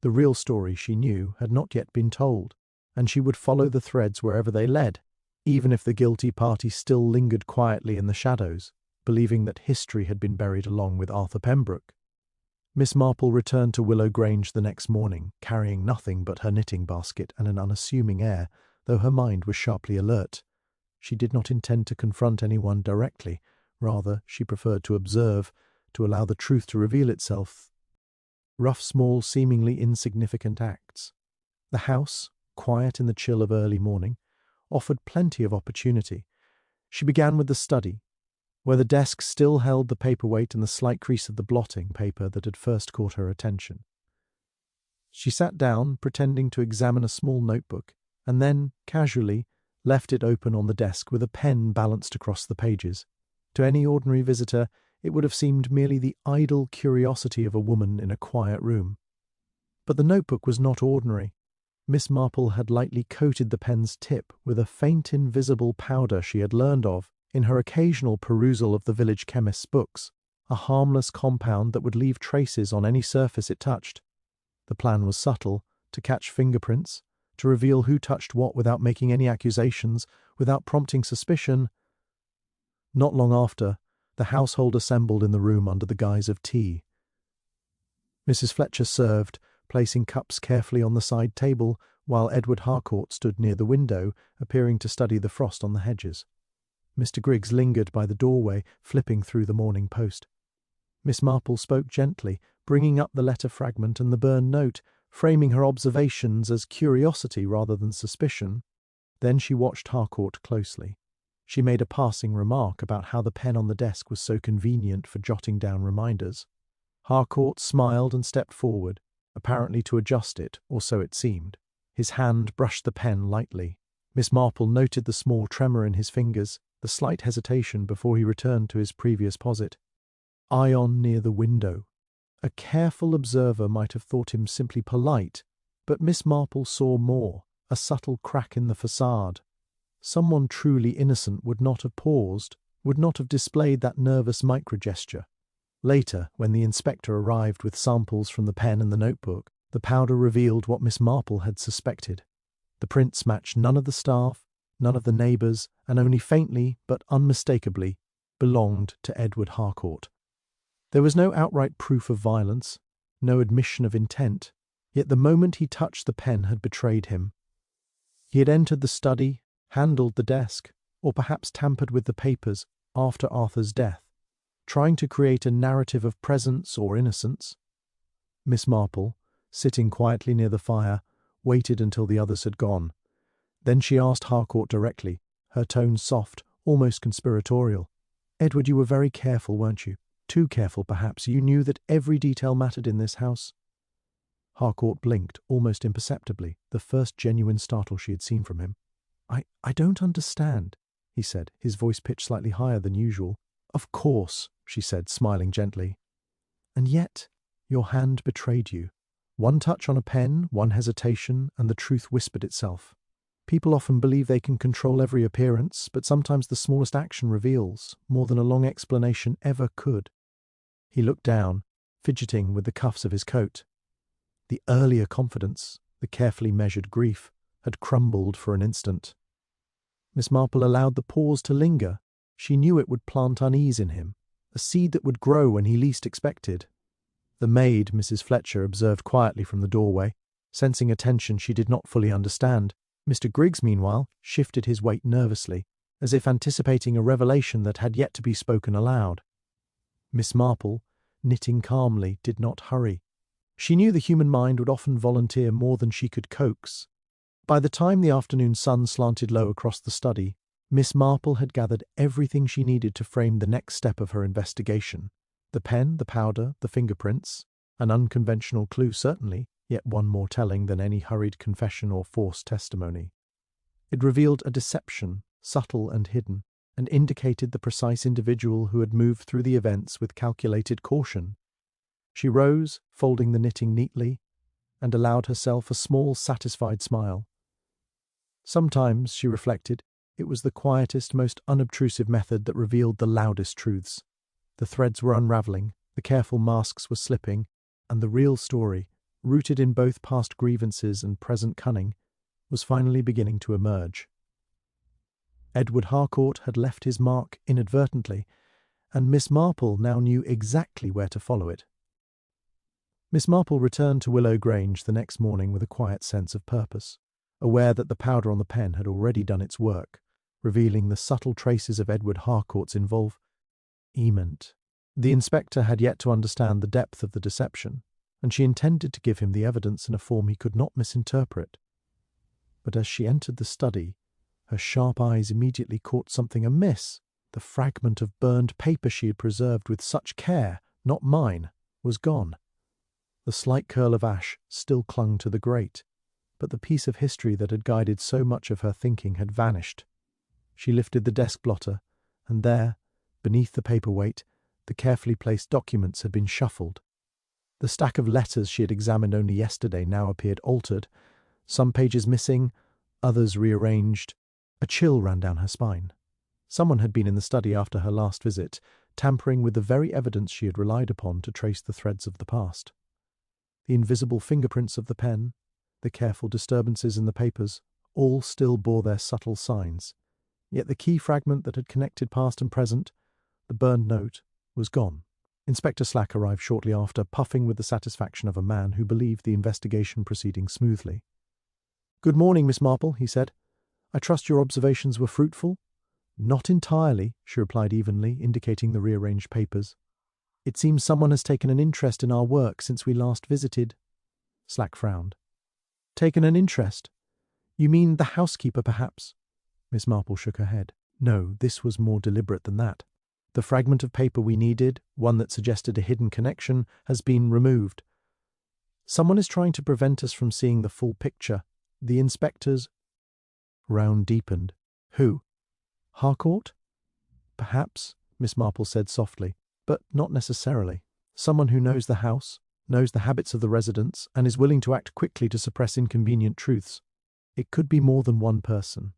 The real story, she knew, had not yet been told, and she would follow the threads wherever they led, even if the guilty party still lingered quietly in the shadows, believing that history had been buried along with Arthur Pembroke. Miss Marple returned to Willow Grange the next morning, carrying nothing but her knitting basket and an unassuming air, though her mind was sharply alert. She did not intend to confront anyone directly. Rather, she preferred to observe, to allow the truth to reveal itself. Rough, small, seemingly insignificant acts. The house, quiet in the chill of early morning, offered plenty of opportunity. She began with the study, where the desk still held the paperweight and the slight crease of the blotting paper that had first caught her attention. She sat down, pretending to examine a small notebook, and then, casually, left it open on the desk with a pen balanced across the pages. To any ordinary visitor, it would have seemed merely the idle curiosity of a woman in a quiet room. But the notebook was not ordinary. Miss Marple had lightly coated the pen's tip with a faint invisible powder she had learned of in her occasional perusal of the village chemist's books, a harmless compound that would leave traces on any surface it touched. The plan was subtle, to catch fingerprints, to reveal who touched what without making any accusations, without prompting suspicion. Not long after, the household assembled in the room under the guise of tea. Mrs. Fletcher served, placing cups carefully on the side table, while Edward Harcourt stood near the window, appearing to study the frost on the hedges. Mr. Griggs lingered by the doorway, flipping through the Morning Post. Miss Marple spoke gently, bringing up the letter fragment and the burned note, framing her observations as curiosity rather than suspicion. Then she watched Harcourt closely. She made a passing remark about how the pen on the desk was so convenient for jotting down reminders. Harcourt smiled and stepped forward, apparently to adjust it, or so it seemed. His hand brushed the pen lightly. Miss Marple noted the small tremor in his fingers, the slight hesitation before he returned to his previous posit. Ion near the window. A careful observer might have thought him simply polite, but Miss Marple saw more, a subtle crack in the facade. Someone truly innocent would not have paused, would not have displayed that nervous microgesture. Later, when the inspector arrived with samples from the pen and the notebook, the powder revealed what Miss Marple had suspected. The prints matched none of the staff, none of the neighbours, and only faintly, but unmistakably, belonged to Edward Harcourt. There was no outright proof of violence, no admission of intent, yet the moment he touched the pen had betrayed him. He had entered the study, handled the desk, or perhaps tampered with the papers after Arthur's death, trying to create a narrative of presence or innocence. Miss Marple, sitting quietly near the fire, waited until the others had gone. Then she asked Harcourt directly, her tone soft, almost conspiratorial. "Edward, you were very careful, weren't you? Too careful, perhaps. You knew that every detail mattered in this house." Harcourt blinked, almost imperceptibly, the first genuine startle she had seen from him. I don't understand," he said, his voice pitched slightly higher than usual. "Of course," she said, smiling gently. "And yet, your hand betrayed you. One touch on a pen, one hesitation, and the truth whispered itself. People often believe they can control every appearance, but sometimes the smallest action reveals more than a long explanation ever could." He looked down, fidgeting with the cuffs of his coat. The earlier confidence, the carefully measured grief, had crumbled for an instant. Miss Marple allowed the pause to linger. She knew it would plant unease in him, a seed that would grow when he least expected. The maid, Mrs. Fletcher, observed quietly from the doorway, sensing a tension she did not fully understand. Mr. Griggs, meanwhile, shifted his weight nervously, as if anticipating a revelation that had yet to be spoken aloud. Miss Marple, knitting calmly, did not hurry. She knew the human mind would often volunteer more than she could coax. By the time the afternoon sun slanted low across the study, Miss Marple had gathered everything she needed to frame the next step of her investigation. The pen, the powder, the fingerprints, an unconventional clue certainly, yet one more telling than any hurried confession or forced testimony. It revealed a deception, subtle and hidden, and indicated the precise individual who had moved through the events with calculated caution. She rose, folding the knitting neatly, and allowed herself a small, satisfied smile. Sometimes, she reflected, it was the quietest, most unobtrusive method that revealed the loudest truths. The threads were unravelling, the careful masks were slipping, and the real story, rooted in both past grievances and present cunning, was finally beginning to emerge. Edward Harcourt had left his mark inadvertently, and Miss Marple now knew exactly where to follow it. Miss Marple returned to Willow Grange the next morning with a quiet sense of purpose, aware that the powder on the pen had already done its work, revealing the subtle traces of Edward Harcourt's involvement. The inspector had yet to understand the depth of the deception, and she intended to give him the evidence in a form he could not misinterpret. But as she entered the study, her sharp eyes immediately caught something amiss. The fragment of burned paper she had preserved with such care, not mine, was gone. The slight curl of ash still clung to the grate, but the piece of history that had guided so much of her thinking had vanished. She lifted the desk blotter, and there, beneath the paperweight, the carefully placed documents had been shuffled. The stack of letters she had examined only yesterday now appeared altered, some pages missing, others rearranged. A chill ran down her spine. Someone had been in the study after her last visit, tampering with the very evidence she had relied upon to trace the threads of the past. the invisible fingerprints of the pen, the careful disturbances in the papers, all still bore their subtle signs. Yet the key fragment that had connected past and present, the burned note, was gone. Inspector Slack arrived shortly after, puffing with the satisfaction of a man who believed the investigation proceeding smoothly. "Good morning, Miss Marple," he said. "I trust your observations were fruitful?" "Not entirely," she replied evenly, indicating the rearranged papers. "It seems someone has taken an interest in our work since we last visited." Slack frowned. "Taken an interest? You mean the housekeeper, perhaps?" Miss Marple shook her head. "No, this was more deliberate than that. The fragment of paper we needed, one that suggested a hidden connection, has been removed. Someone is trying to prevent us from seeing the full picture. The inspector's—" Round deepened. "Who? Harcourt?" "Perhaps," Miss Marple said softly, "but not necessarily. Someone who knows the house, knows the habits of the residents, and is willing to act quickly to suppress inconvenient truths. It could be more than one person."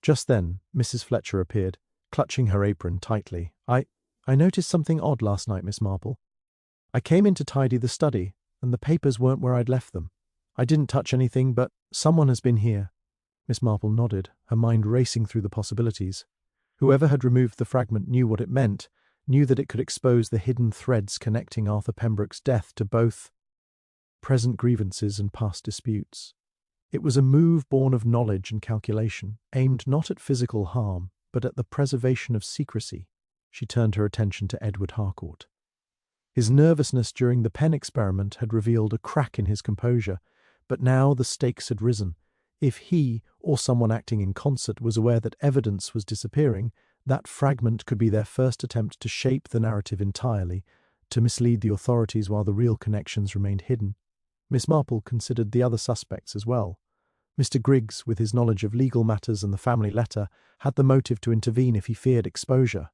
Just then, Mrs. Fletcher appeared, clutching her apron tightly. I noticed something odd last night, Miss Marple. I came in to tidy the study, and the papers weren't where I'd left them. I didn't touch anything, but someone has been here." Miss Marple nodded, her mind racing through the possibilities. Whoever had removed the fragment knew what it meant, knew that it could expose the hidden threads connecting Arthur Pembroke's death to both present grievances and past disputes. It was a move born of knowledge and calculation, aimed not at physical harm, but at the preservation of secrecy. She turned her attention to Edward Harcourt. His nervousness during the pen experiment had revealed a crack in his composure, but now the stakes had risen. If he, or someone acting in concert, was aware that evidence was disappearing, that fragment could be their first attempt to shape the narrative entirely, to mislead the authorities while the real connections remained hidden. Miss Marple considered the other suspects as well. Mr. Griggs, with his knowledge of legal matters and the family letter, had the motive to intervene if he feared exposure.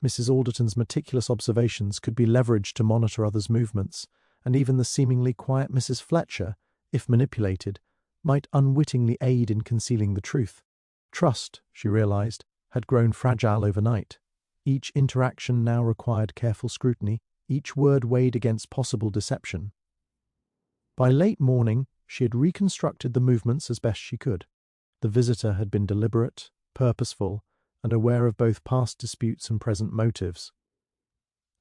Mrs. Alderton's meticulous observations could be leveraged to monitor others' movements, and even the seemingly quiet Mrs. Fletcher, if manipulated, might unwittingly aid in concealing the truth. Trust, she realized, had grown fragile overnight. Each interaction now required careful scrutiny, each word weighed against possible deception. By late morning, she had reconstructed the movements as best she could. The visitor had been deliberate, purposeful, and aware of both past disputes and present motives.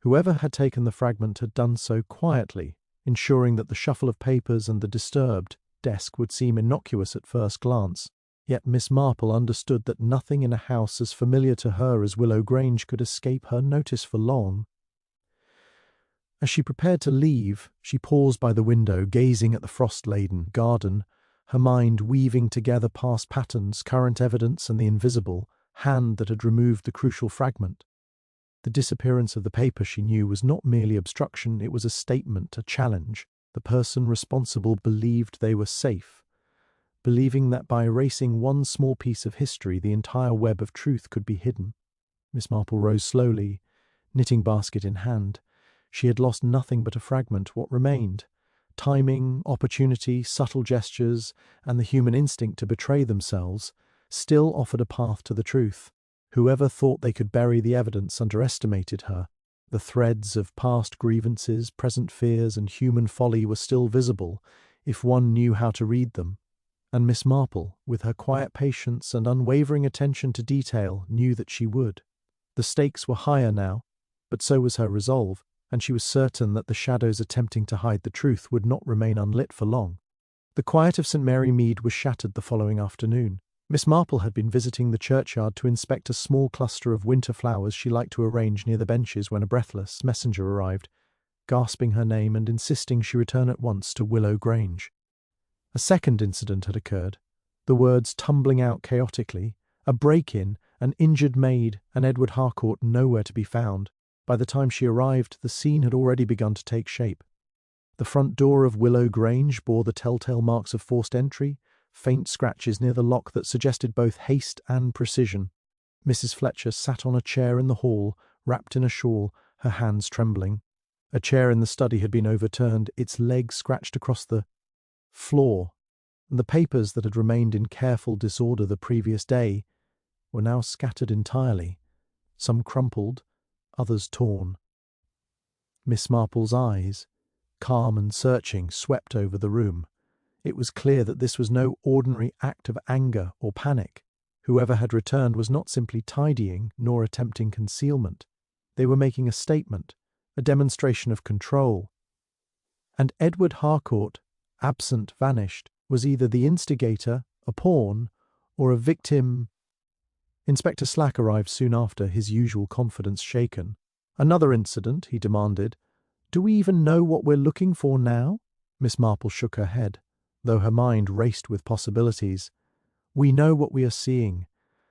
Whoever had taken the fragment had done so quietly, ensuring that the shuffle of papers and the disturbed desk would seem innocuous at first glance. Yet Miss Marple understood that nothing in a house as familiar to her as Willow Grange could escape her notice for long. As she prepared to leave, she paused by the window, gazing at the frost-laden garden, her mind weaving together past patterns, current evidence, and the invisible hand that had removed the crucial fragment. The disappearance of the paper, she knew, was not merely obstruction, it was a statement, a challenge. The person responsible believed they were safe, believing that by erasing one small piece of history, the entire web of truth could be hidden. Miss Marple rose slowly, knitting basket in hand. She had lost nothing but a fragment. What remained? Timing, opportunity, subtle gestures, and the human instinct to betray themselves still offered a path to the truth. Whoever thought they could bury the evidence underestimated her. The threads of past grievances, present fears, and human folly were still visible, if one knew how to read them. And Miss Marple, with her quiet patience and unwavering attention to detail, knew that she would. The stakes were higher now, but so was her resolve, and she was certain that the shadows attempting to hide the truth would not remain unlit for long. The quiet of St. Mary Mead was shattered the following afternoon. Miss Marple had been visiting the churchyard to inspect a small cluster of winter flowers she liked to arrange near the benches when a breathless messenger arrived, gasping her name and insisting she return at once to Willow Grange. A second incident had occurred, the words tumbling out chaotically, a break-in, an injured maid, and Edward Harcourt nowhere to be found. By the time she arrived, the scene had already begun to take shape. The front door of Willow Grange bore the telltale marks of forced entry, faint scratches near the lock that suggested both haste and precision. Mrs. Fletcher sat on a chair in the hall, wrapped in a shawl, her hands trembling. A chair in the study had been overturned, its legs scratched across the floor, and the papers that had remained in careful disorder the previous day were now scattered entirely, some crumpled, others torn. Miss Marple's eyes, calm and searching, swept over the room. It was clear that this was no ordinary act of anger or panic. Whoever had returned was not simply tidying nor attempting concealment. They were making a statement, a demonstration of control. And Edward Harcourt, absent, vanished, was either the instigator, a pawn, or a victim. Inspector Slack arrived soon after, his usual confidence shaken. "Another incident?" he demanded. "Do we even know what we're looking for now?" Miss Marple shook her head, though her mind raced with possibilities. "We know what we are seeing.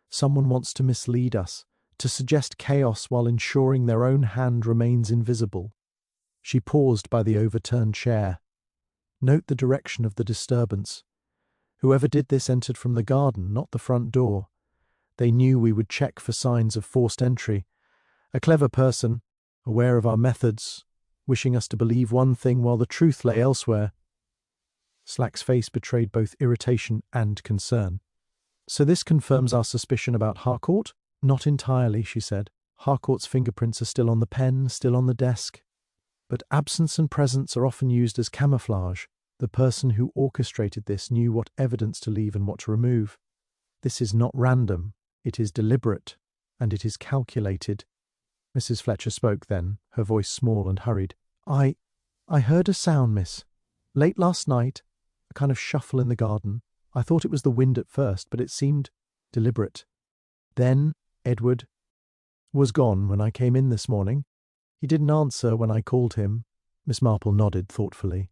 Someone wants to mislead us, to suggest chaos while ensuring their own hand remains invisible." She paused by the overturned chair. "Note the direction of the disturbance. Whoever did this entered from the garden, not the front door. They knew we would check for signs of forced entry. A clever person, aware of our methods, wishing us to believe one thing while the truth lay elsewhere." Slack's face betrayed both irritation and concern. "So this confirms our suspicion about Harcourt?" "Not entirely," she said. "Harcourt's fingerprints are still on the pen, still on the desk. But absence and presence are often used as camouflage. The person who orchestrated this knew what evidence to leave and what to remove. This is not random. It is deliberate, and it is calculated." Mrs. Fletcher spoke then, her voice small and hurried. I heard a sound, miss. Late last night, a kind of shuffle in the garden. I thought it was the wind at first, but it seemed deliberate. Then Edward was gone when I came in this morning. He didn't answer when I called him." Miss Marple nodded thoughtfully.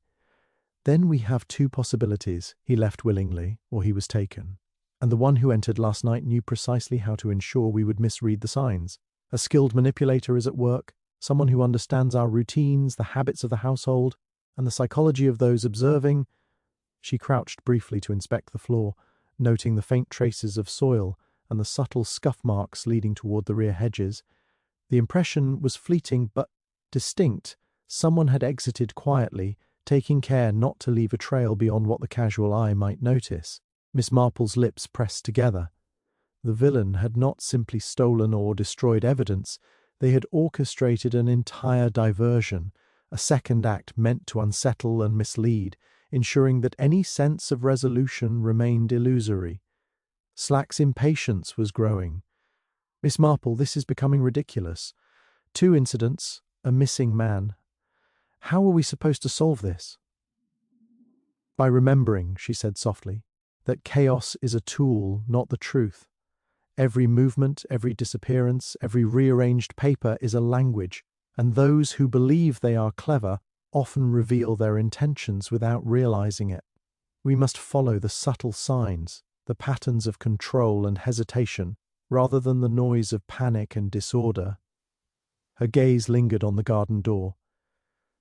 "Then we have two possibilities. He left willingly, or he was taken. And the one who entered last night knew precisely how to ensure we would misread the signs. A skilled manipulator is at work, someone who understands our routines, the habits of the household, and the psychology of those observing." She crouched briefly to inspect the floor, noting the faint traces of soil and the subtle scuff marks leading toward the rear hedges. The impression was fleeting but distinct. Someone had exited quietly, taking care not to leave a trail beyond what the casual eye might notice. Miss Marple's lips pressed together. The villain had not simply stolen or destroyed evidence. They had orchestrated an entire diversion, a second act meant to unsettle and mislead, ensuring that any sense of resolution remained illusory. Slack's impatience was growing. "Miss Marple, this is becoming ridiculous. 2 incidents, a missing man. How are we supposed to solve this?" "By remembering," she said softly, "that chaos is a tool, not the truth. Every movement, every disappearance, every rearranged paper is a language, and those who believe they are clever often reveal their intentions without realizing it. We must follow the subtle signs, the patterns of control and hesitation, rather than the noise of panic and disorder." Her gaze lingered on the garden door.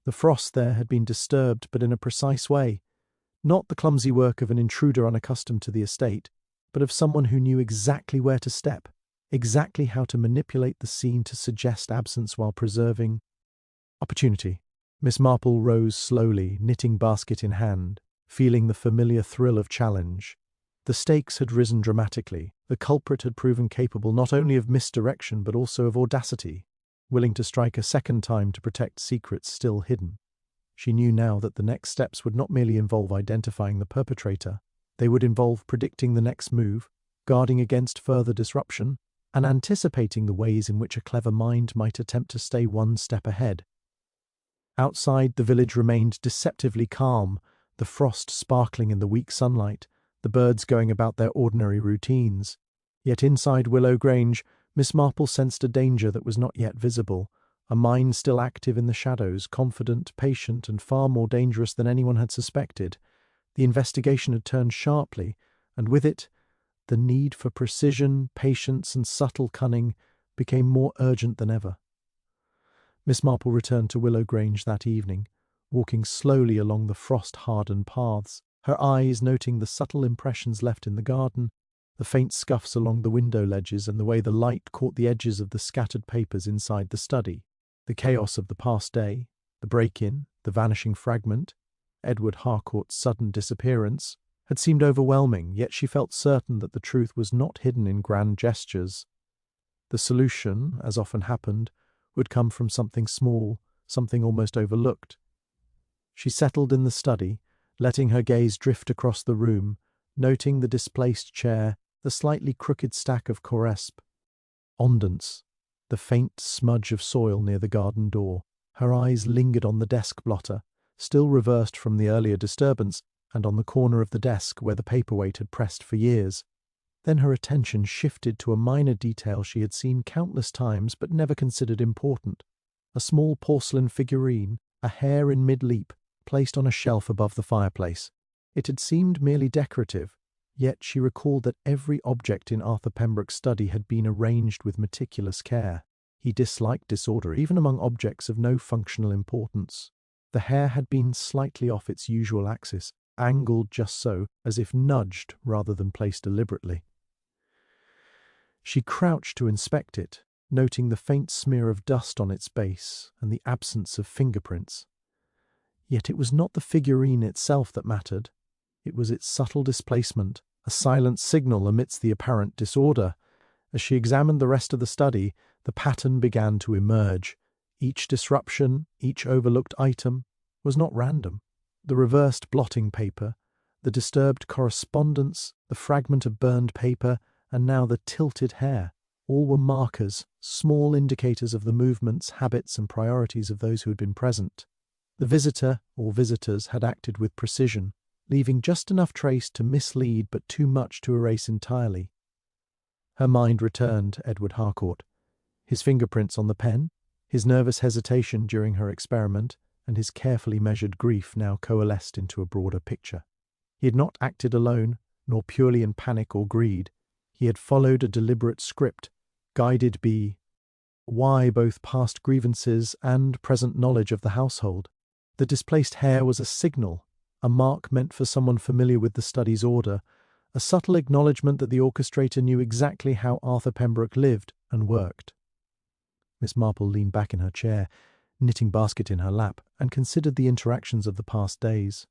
The frost there had been disturbed, but in a precise way, not the clumsy work of an intruder unaccustomed to the estate, but of someone who knew exactly where to step, exactly how to manipulate the scene to suggest absence while preserving opportunity. Miss Marple rose slowly, knitting basket in hand, feeling the familiar thrill of challenge. The stakes had risen dramatically. The culprit had proven capable not only of misdirection but also of audacity, willing to strike a second time to protect secrets still hidden. She knew now that the next steps would not merely involve identifying the perpetrator. They would involve predicting the next move, guarding against further disruption, and anticipating the ways in which a clever mind might attempt to stay one step ahead. Outside, the village remained deceptively calm, the frost sparkling in the weak sunlight, the birds going about their ordinary routines. Yet inside Willow Grange, Miss Marple sensed a danger that was not yet visible, a mind still active in the shadows, confident, patient, and far more dangerous than anyone had suspected. The investigation had turned sharply, and with it, the need for precision, patience, and subtle cunning became more urgent than ever. Miss Marple returned to Willow Grange that evening, walking slowly along the frost-hardened paths, her eyes noting the subtle impressions left in the garden, the faint scuffs along the window ledges and the way the light caught the edges of the scattered papers inside the study. The chaos of the past day, the break-in, the vanishing fragment, Edward Harcourt's sudden disappearance, had seemed overwhelming, yet she felt certain that the truth was not hidden in grand gestures. The solution, as often happened, would come from something small, something almost overlooked. She settled in the study, letting her gaze drift across the room, noting the displaced chair, the slightly crooked stack of correspondence, the faint smudge of soil near the garden door. Her eyes lingered on the desk blotter, still reversed from the earlier disturbance, and on the corner of the desk where the paperweight had pressed for years. Then her attention shifted to a minor detail she had seen countless times but never considered important. A small porcelain figurine, a hare in mid-leap, placed on a shelf above the fireplace. It had seemed merely decorative, yet she recalled that every object in Arthur Pembroke's study had been arranged with meticulous care. He disliked disorder, even among objects of no functional importance. The hare had been slightly off its usual axis, angled just so, as if nudged rather than placed deliberately. She crouched to inspect it, noting the faint smear of dust on its base and the absence of fingerprints. Yet it was not the figurine itself that mattered. It was its subtle displacement, a silent signal amidst the apparent disorder. As she examined the rest of the study, the pattern began to emerge. Each disruption, each overlooked item, was not random. The reversed blotting paper, the disturbed correspondence, the fragment of burned paper, and now the tilted hair, all were markers, small indicators of the movements, habits, and priorities of those who had been present. The visitor, or visitors, had acted with precision, leaving just enough trace to mislead but too much to erase entirely. Her mind returned to Edward Harcourt. His fingerprints on the pen, his nervous hesitation during her experiment, and his carefully measured grief now coalesced into a broader picture. He had not acted alone, nor purely in panic or greed. He had followed a deliberate script, guided by both past grievances and present knowledge of the household. The displaced hair was a signal, a mark meant for someone familiar with the study's order, a subtle acknowledgement that the orchestrator knew exactly how Arthur Pembroke lived and worked. Miss Marple leaned back in her chair, knitting basket in her lap, and considered the interactions of the past days.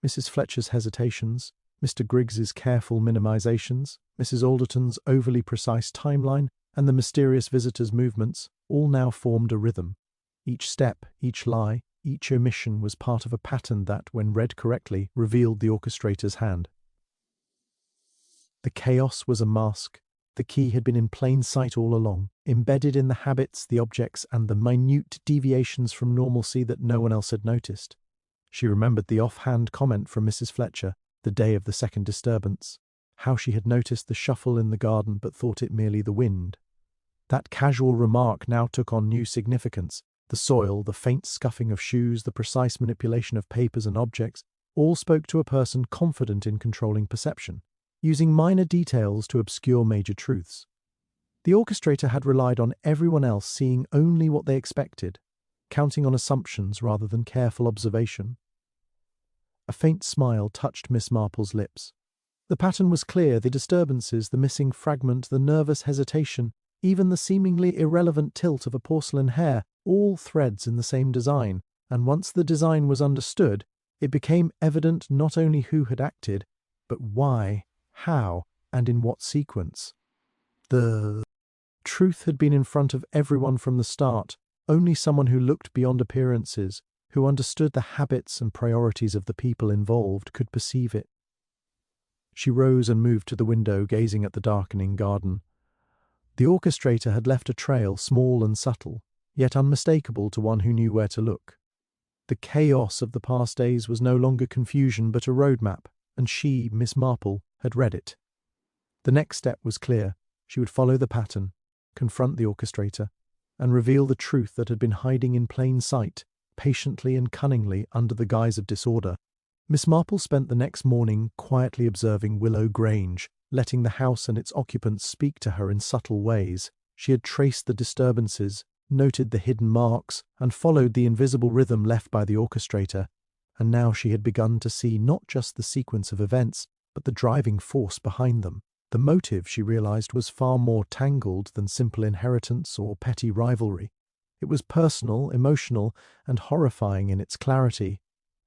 Mrs. Fletcher's hesitations, Mr. Griggs's careful minimizations, Mrs. Alderton's overly precise timeline, and the mysterious visitor's movements all now formed a rhythm. Each step, each lie, each omission was part of a pattern that, when read correctly, revealed the orchestrator's hand. The chaos was a mask. The key had been in plain sight all along, embedded in the habits, the objects, and the minute deviations from normalcy that no one else had noticed. She remembered the offhand comment from Mrs. Fletcher, the day of the second disturbance, how she had noticed the shuffle in the garden but thought it merely the wind. That casual remark now took on new significance. The soil, the faint scuffing of shoes, the precise manipulation of papers and objects, all spoke to a person confident in controlling perception, using minor details to obscure major truths. The orchestrator had relied on everyone else seeing only what they expected, counting on assumptions rather than careful observation. A faint smile touched Miss Marple's lips. The pattern was clear, the disturbances, the missing fragment, the nervous hesitation, even the seemingly irrelevant tilt of a porcelain hair, all threads in the same design, and once the design was understood, it became evident not only who had acted, but why, how, and in what sequence. The truth had been in front of everyone from the start. Only someone who looked beyond appearances, who understood the habits and priorities of the people involved, could perceive it. She rose and moved to the window, gazing at the darkening garden. The orchestrator had left a trail, small and subtle, yet unmistakable to one who knew where to look. The chaos of the past days was no longer confusion but a roadmap, and she, Miss Marple, had read it. The next step was clear. She would follow the pattern, confront the orchestrator, and reveal the truth that had been hiding in plain sight, patiently and cunningly under the guise of disorder. Miss Marple spent the next morning quietly observing Willow Grange, letting the house and its occupants speak to her in subtle ways. She had traced the disturbances, noted the hidden marks, and followed the invisible rhythm left by the orchestrator, and now she had begun to see not just the sequence of events, but the driving force behind them. The motive, she realized, was far more tangled than simple inheritance or petty rivalry. It was personal, emotional, and horrifying in its clarity.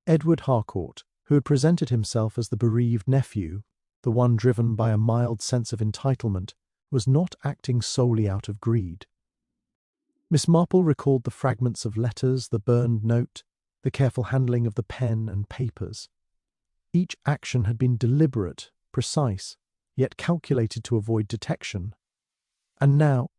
Edward Harcourt, who had presented himself as the bereaved nephew, the one driven by a mild sense of entitlement, was not acting solely out of greed. Miss Marple recalled the fragments of letters, the burned note, the careful handling of the pen and papers. Each action had been deliberate, precise, yet calculated to avoid detection. And now,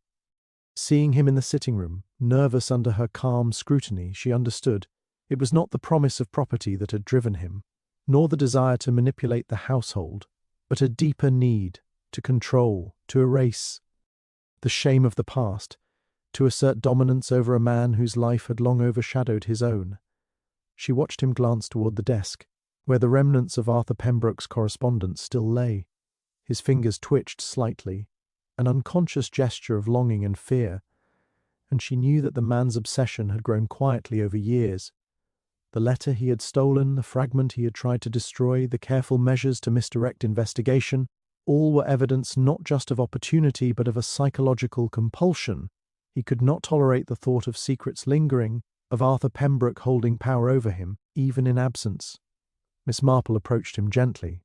seeing him in the sitting room, nervous under her calm scrutiny, she understood it was not the promise of property that had driven him, nor the desire to manipulate the household, but a deeper need to control, to erase the shame of the past, to assert dominance over a man whose life had long overshadowed his own. She watched him glance toward the desk, where the remnants of Arthur Pembroke's correspondence still lay. His fingers twitched slightly, an unconscious gesture of longing and fear, and she knew that the man's obsession had grown quietly over years. The letter he had stolen, the fragment he had tried to destroy, the careful measures to misdirect investigation, all were evidence not just of opportunity but of a psychological compulsion. He could not tolerate the thought of secrets lingering, of Arthur Pembroke holding power over him, even in absence. Miss Marple approached him gently.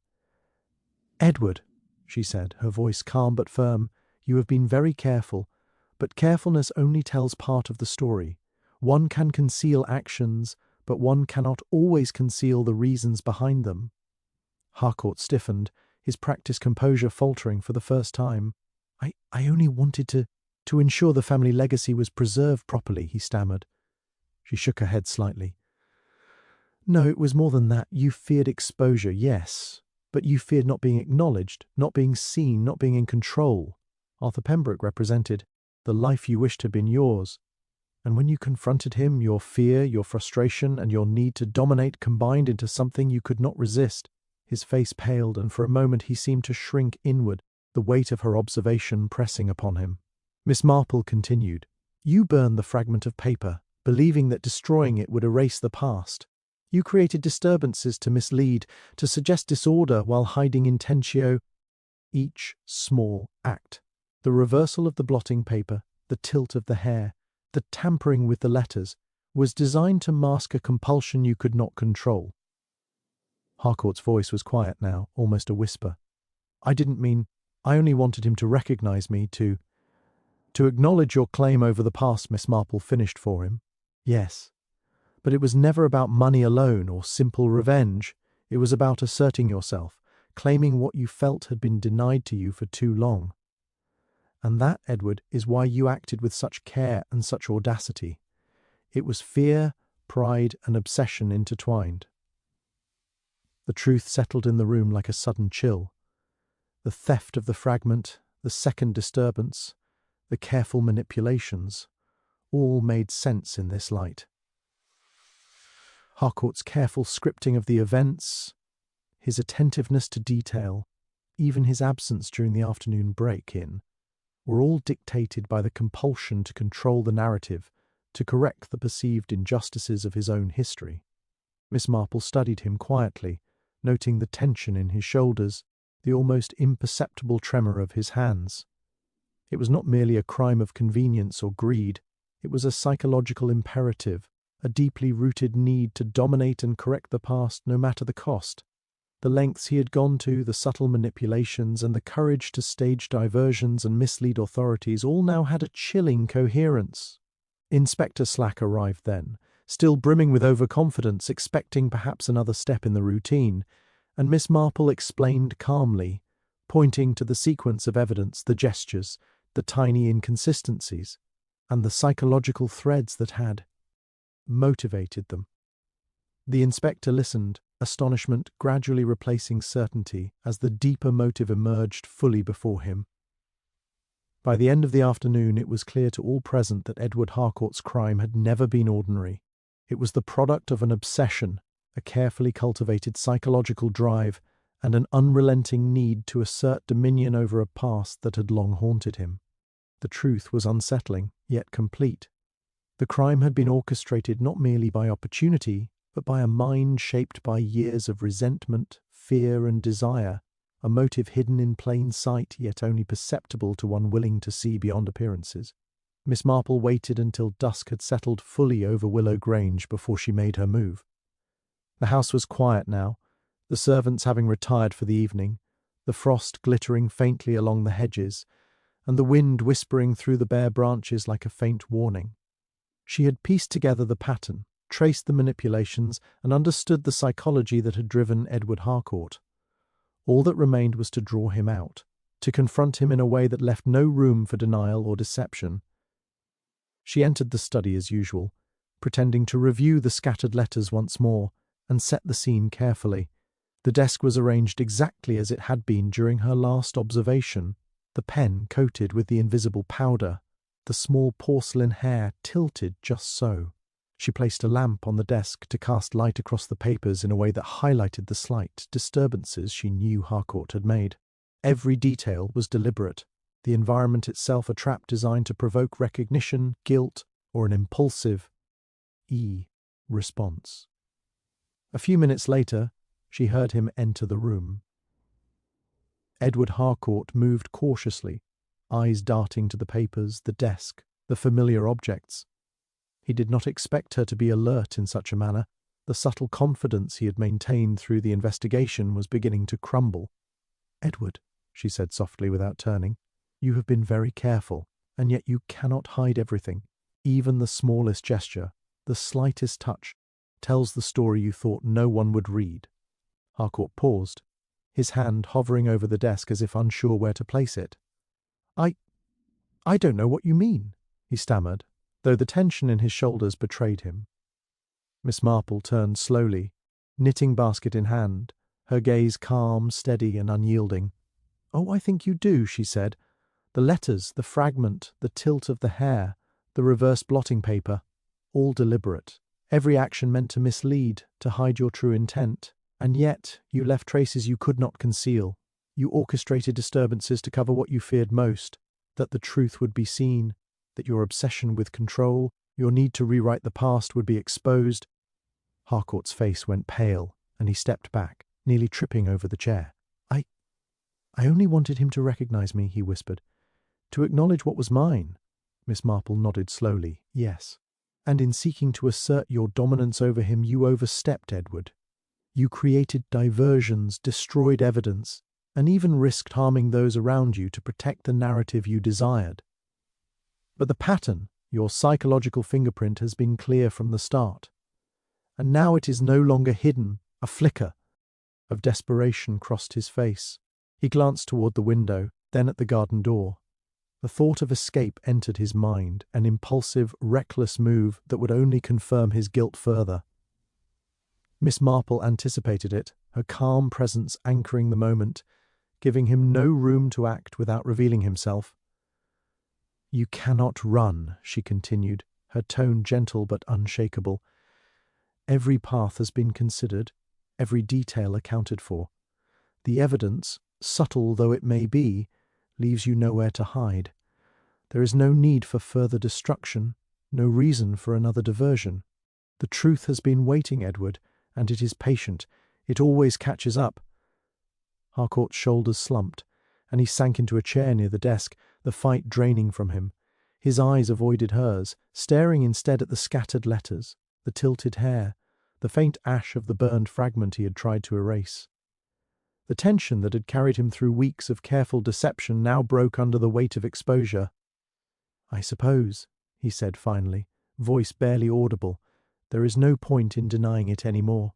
"Edward," she said, her voice calm but firm, "you have been very careful, but carefulness only tells part of the story. One can conceal actions, but one cannot always conceal the reasons behind them." Harcourt stiffened, his practiced composure faltering for the first time. I only wanted to ensure the family legacy was preserved properly," he stammered. She shook her head slightly. "No, it was more than that. You feared exposure, yes, but you feared not being acknowledged, not being seen, not being in control. Arthur Pembroke represented the life you wished had been yours. And when you confronted him, your fear, your frustration, and your need to dominate combined into something you could not resist." His face paled, and for a moment he seemed to shrink inward, the weight of her observation pressing upon him. Miss Marple continued, "You burned the fragment of paper, believing that destroying it would erase the past. You created disturbances to mislead, to suggest disorder while hiding intentio. Each small act, the reversal of the blotting paper, the tilt of the hair, the tampering with the letters, was designed to mask a compulsion you could not control." Harcourt's voice was quiet now, almost a whisper. I only wanted him to recognize me, to acknowledge your claim over the past," Miss Marple finished for him. "Yes. But it was never about money alone or simple revenge. It was about asserting yourself, claiming what you felt had been denied to you for too long. And that, Edward, is why you acted with such care and such audacity. It was fear, pride, and obsession intertwined." The truth settled in the room like a sudden chill. The theft of the fragment, the second disturbance, the careful manipulations, all made sense in this light. Harcourt's careful scripting of the events, his attentiveness to detail, even his absence during the afternoon break-in, were all dictated by the compulsion to control the narrative, to correct the perceived injustices of his own history. Miss Marple studied him quietly, noting the tension in his shoulders, the almost imperceptible tremor of his hands. It was not merely a crime of convenience or greed, it was a psychological imperative, a deeply rooted need to dominate and correct the past no matter the cost. The lengths he had gone to, the subtle manipulations, and the courage to stage diversions and mislead authorities all now had a chilling coherence. Inspector Slack arrived then, still brimming with overconfidence, expecting perhaps another step in the routine, and Miss Marple explained calmly, pointing to the sequence of evidence, the gestures, the tiny inconsistencies, and the psychological threads that had motivated them. The inspector listened, astonishment gradually replacing certainty as the deeper motive emerged fully before him. By the end of the afternoon it was clear to all present that Edward Harcourt's crime had never been ordinary. It was the product of an obsession, a carefully cultivated psychological drive, and an unrelenting need to assert dominion over a past that had long haunted him. The truth was unsettling, yet complete. The crime had been orchestrated not merely by opportunity, but by a mind shaped by years of resentment, fear, and desire, a motive hidden in plain sight, yet only perceptible to one willing to see beyond appearances. Miss Marple waited until dusk had settled fully over Willow Grange before she made her move. The house was quiet now, the servants having retired for the evening, the frost glittering faintly along the hedges, and the wind whispering through the bare branches like a faint warning. She had pieced together the pattern, traced the manipulations, and understood the psychology that had driven Edward Harcourt. All that remained was to draw him out, to confront him in a way that left no room for denial or deception. She entered the study as usual, pretending to review the scattered letters once more, and set the scene carefully. The desk was arranged exactly as it had been during her last observation, the pen coated with the invisible powder, the small porcelain hair tilted just so. She placed a lamp on the desk to cast light across the papers in a way that highlighted the slight disturbances she knew Harcourt had made. Every detail was deliberate, the environment itself a trap designed to provoke recognition, guilt, or an impulsive response. A few minutes later, she heard him enter the room. Edward Harcourt moved cautiously, eyes darting to the papers, the desk, the familiar objects. He did not expect her to be alert in such a manner. The subtle confidence he had maintained through the investigation was beginning to crumble. "Edward," she said softly without turning, "you have been very careful, and yet you cannot hide everything. Even the smallest gesture, the slightest touch, tells the story you thought no one would read." Harcourt paused, his hand hovering over the desk as if unsure where to place it. I don't know what you mean," he stammered, though the tension in his shoulders betrayed him. Miss Marple turned slowly, knitting basket in hand, her gaze calm, steady, and unyielding. "Oh, I think you do," she said. "The letters, the fragment, the tilt of the hair, the reverse blotting paper, all deliberate. Every action meant to mislead, to hide your true intent. And yet, you left traces you could not conceal. You orchestrated disturbances to cover what you feared most, that the truth would be seen, that your obsession with control, your need to rewrite the past would be exposed." Harcourt's face went pale, and he stepped back, nearly tripping over the chair. I only wanted him to recognize me," he whispered. "To acknowledge what was mine." Miss Marple nodded slowly. "Yes. And in seeking to assert your dominance over him, you overstepped, Edward. You created diversions, destroyed evidence, and even risked harming those around you to protect the narrative you desired. But the pattern, your psychological fingerprint, has been clear from the start. And now it is no longer hidden. A flicker of desperation crossed his face. He glanced toward the window, then at the garden door. The thought of escape entered his mind, an impulsive, reckless move that would only confirm his guilt further. Miss Marple anticipated it, her calm presence anchoring the moment, giving him no room to act without revealing himself. "You cannot run," she continued, her tone gentle but unshakable. "Every path has been considered, every detail accounted for. The evidence, subtle though it may be, leaves you nowhere to hide. There is no need for further destruction, no reason for another diversion. The truth has been waiting, Edward, and it is patient. It always catches up." Harcourt's shoulders slumped, and he sank into a chair near the desk, the fight draining from him. His eyes avoided hers, staring instead at the scattered letters, the tilted hair, the faint ash of the burned fragment he had tried to erase. The tension that had carried him through weeks of careful deception now broke under the weight of exposure. "I suppose," he said finally, voice barely audible, "there is no point in denying it any more."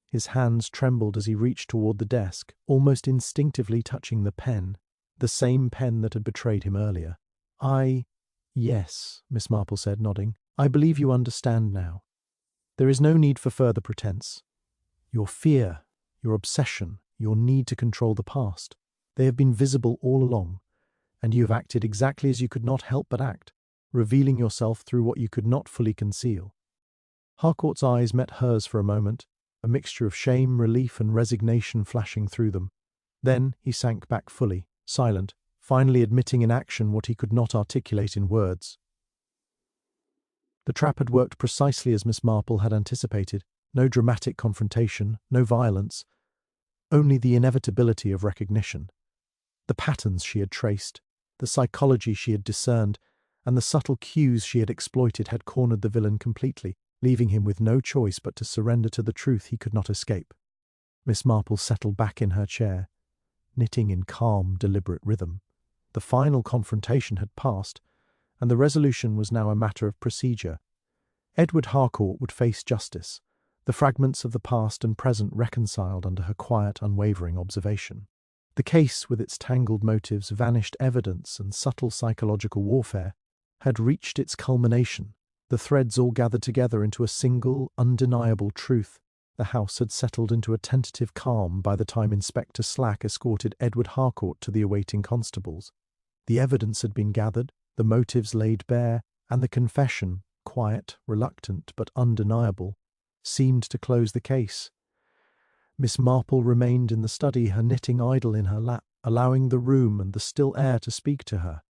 His hands trembled as he reached toward the desk, almost instinctively touching the pen, the same pen that had betrayed him earlier. Yes," Miss Marple said, nodding. "I believe you understand now. There is no need for further pretense. Your fear, your obsession, your need to control the past, they have been visible all along, and you have acted exactly as you could not help but act, revealing yourself through what you could not fully conceal." Harcourt's eyes met hers for a moment, a mixture of shame, relief, and resignation flashing through them. Then he sank back fully, silent, finally admitting in action what he could not articulate in words. The trap had worked precisely as Miss Marple had anticipated. No dramatic confrontation, no violence, only the inevitability of recognition. The patterns she had traced, the psychology she had discerned, and the subtle cues she had exploited had cornered the villain completely, leaving him with no choice but to surrender to the truth he could not escape. Miss Marple settled back in her chair, knitting in calm, deliberate rhythm. The final confrontation had passed, and the resolution was now a matter of procedure. Edward Harcourt would face justice, the fragments of the past and present reconciled under her quiet, unwavering observation. The case, with its tangled motives, vanished evidence, and subtle psychological warfare, had reached its culmination, the threads all gathered together into a single, undeniable truth. The house had settled into a tentative calm by the time Inspector Slack escorted Edward Harcourt to the awaiting constables. The evidence had been gathered, the motives laid bare, and the confession, quiet, reluctant, but undeniable, seemed to close the case. Miss Marple remained in the study, her knitting idle in her lap, allowing the room and the still air to speak to her.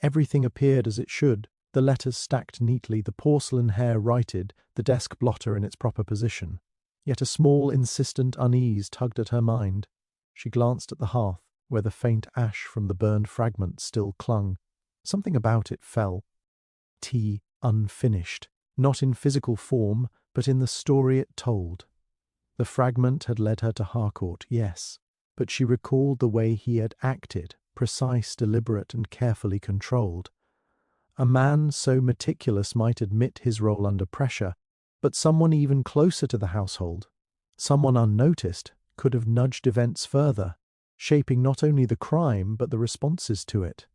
Everything appeared as it should, the letters stacked neatly, the porcelain hair righted, the desk blotter in its proper position. Yet a small, insistent unease tugged at her mind. She glanced at the hearth, where the faint ash from the burned fragment still clung. Something about it fell. Tea unfinished, not in physical form, but in the story it told. The fragment had led her to Harcourt, yes, but she recalled the way he had acted, precise, deliberate, and carefully controlled. A man so meticulous might admit his role under pressure, but someone even closer to the household, someone unnoticed, could have nudged events further, shaping not only the crime but the responses to it.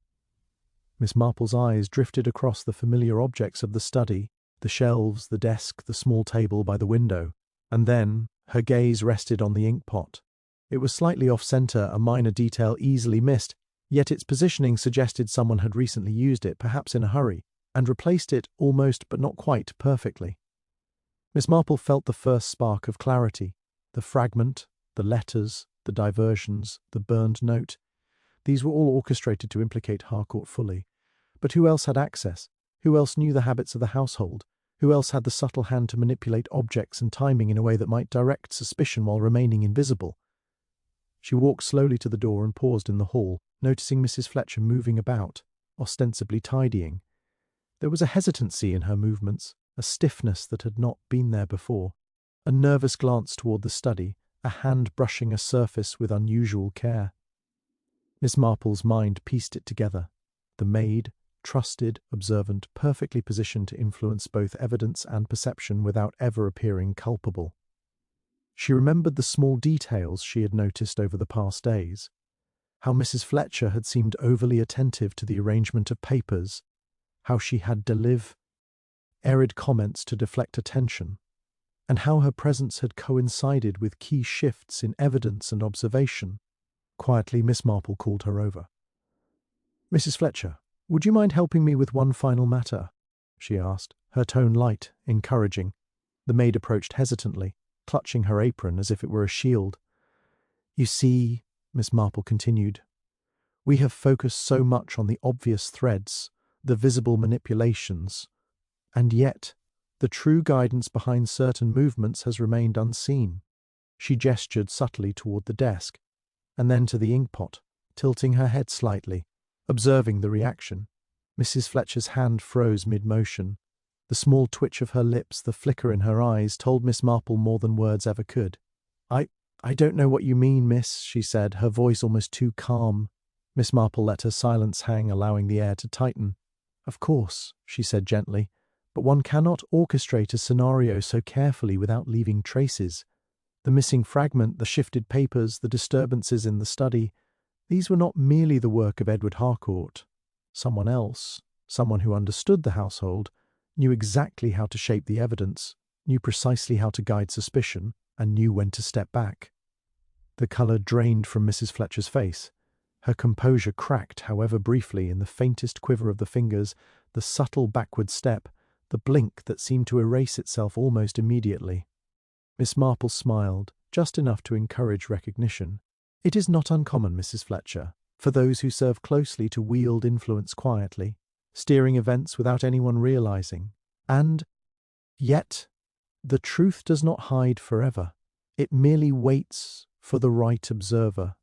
Miss Marple's eyes drifted across the familiar objects of the study, the shelves, the desk, the small table by the window, and then her gaze rested on the ink-pot. It was slightly off-centre, a minor detail easily missed, yet its positioning suggested someone had recently used it, perhaps in a hurry, and replaced it almost but not quite perfectly. Miss Marple felt the first spark of clarity. The fragment, the letters, the diversions, the burned note. These were all orchestrated to implicate Harcourt fully. But who else had access? Who else knew the habits of the household? Who else had the subtle hand to manipulate objects and timing in a way that might direct suspicion while remaining invisible? She walked slowly to the door and paused in the hall, noticing Mrs. Fletcher moving about, ostensibly tidying. There was a hesitancy in her movements, a stiffness that had not been there before, a nervous glance toward the study, a hand brushing a surface with unusual care. Miss Marple's mind pieced it together. The maid, trusted, observant, perfectly positioned to influence both evidence and perception without ever appearing culpable. She remembered the small details she had noticed over the past days, how Mrs. Fletcher had seemed overly attentive to the arrangement of papers, how she had arid comments to deflect attention, and how her presence had coincided with key shifts in evidence and observation. Quietly, Miss Marple called her over. "Mrs. Fletcher, would you mind helping me with one final matter?" she asked, her tone light, encouraging. The maid approached hesitantly, clutching her apron as if it were a shield. "You see," Miss Marple continued, "we have focused so much on the obvious threads, the visible manipulations, and yet the true guidance behind certain movements has remained unseen." She gestured subtly toward the desk, and then to the ink-pot, tilting her head slightly, observing the reaction. Mrs. Fletcher's hand froze mid-motion. The small twitch of her lips, the flicker in her eyes, told Miss Marple more than words ever could. I don't know what you mean, miss," she said, her voice almost too calm. Miss Marple let her silence hang, allowing the air to tighten. "Of course," she said gently, "but one cannot orchestrate a scenario so carefully without leaving traces. The missing fragment, the shifted papers, the disturbances in the study, these were not merely the work of Edward Harcourt. Someone else, someone who understood the household, knew exactly how to shape the evidence, knew precisely how to guide suspicion, and knew when to step back." The colour drained from Mrs. Fletcher's face. Her composure cracked, however briefly, in the faintest quiver of the fingers, the subtle backward step, the blink that seemed to erase itself almost immediately. Miss Marple smiled, just enough to encourage recognition. "It is not uncommon, Mrs. Fletcher, for those who serve closely to wield influence quietly, steering events without anyone realizing. And yet, the truth does not hide forever. It merely waits for the right observer."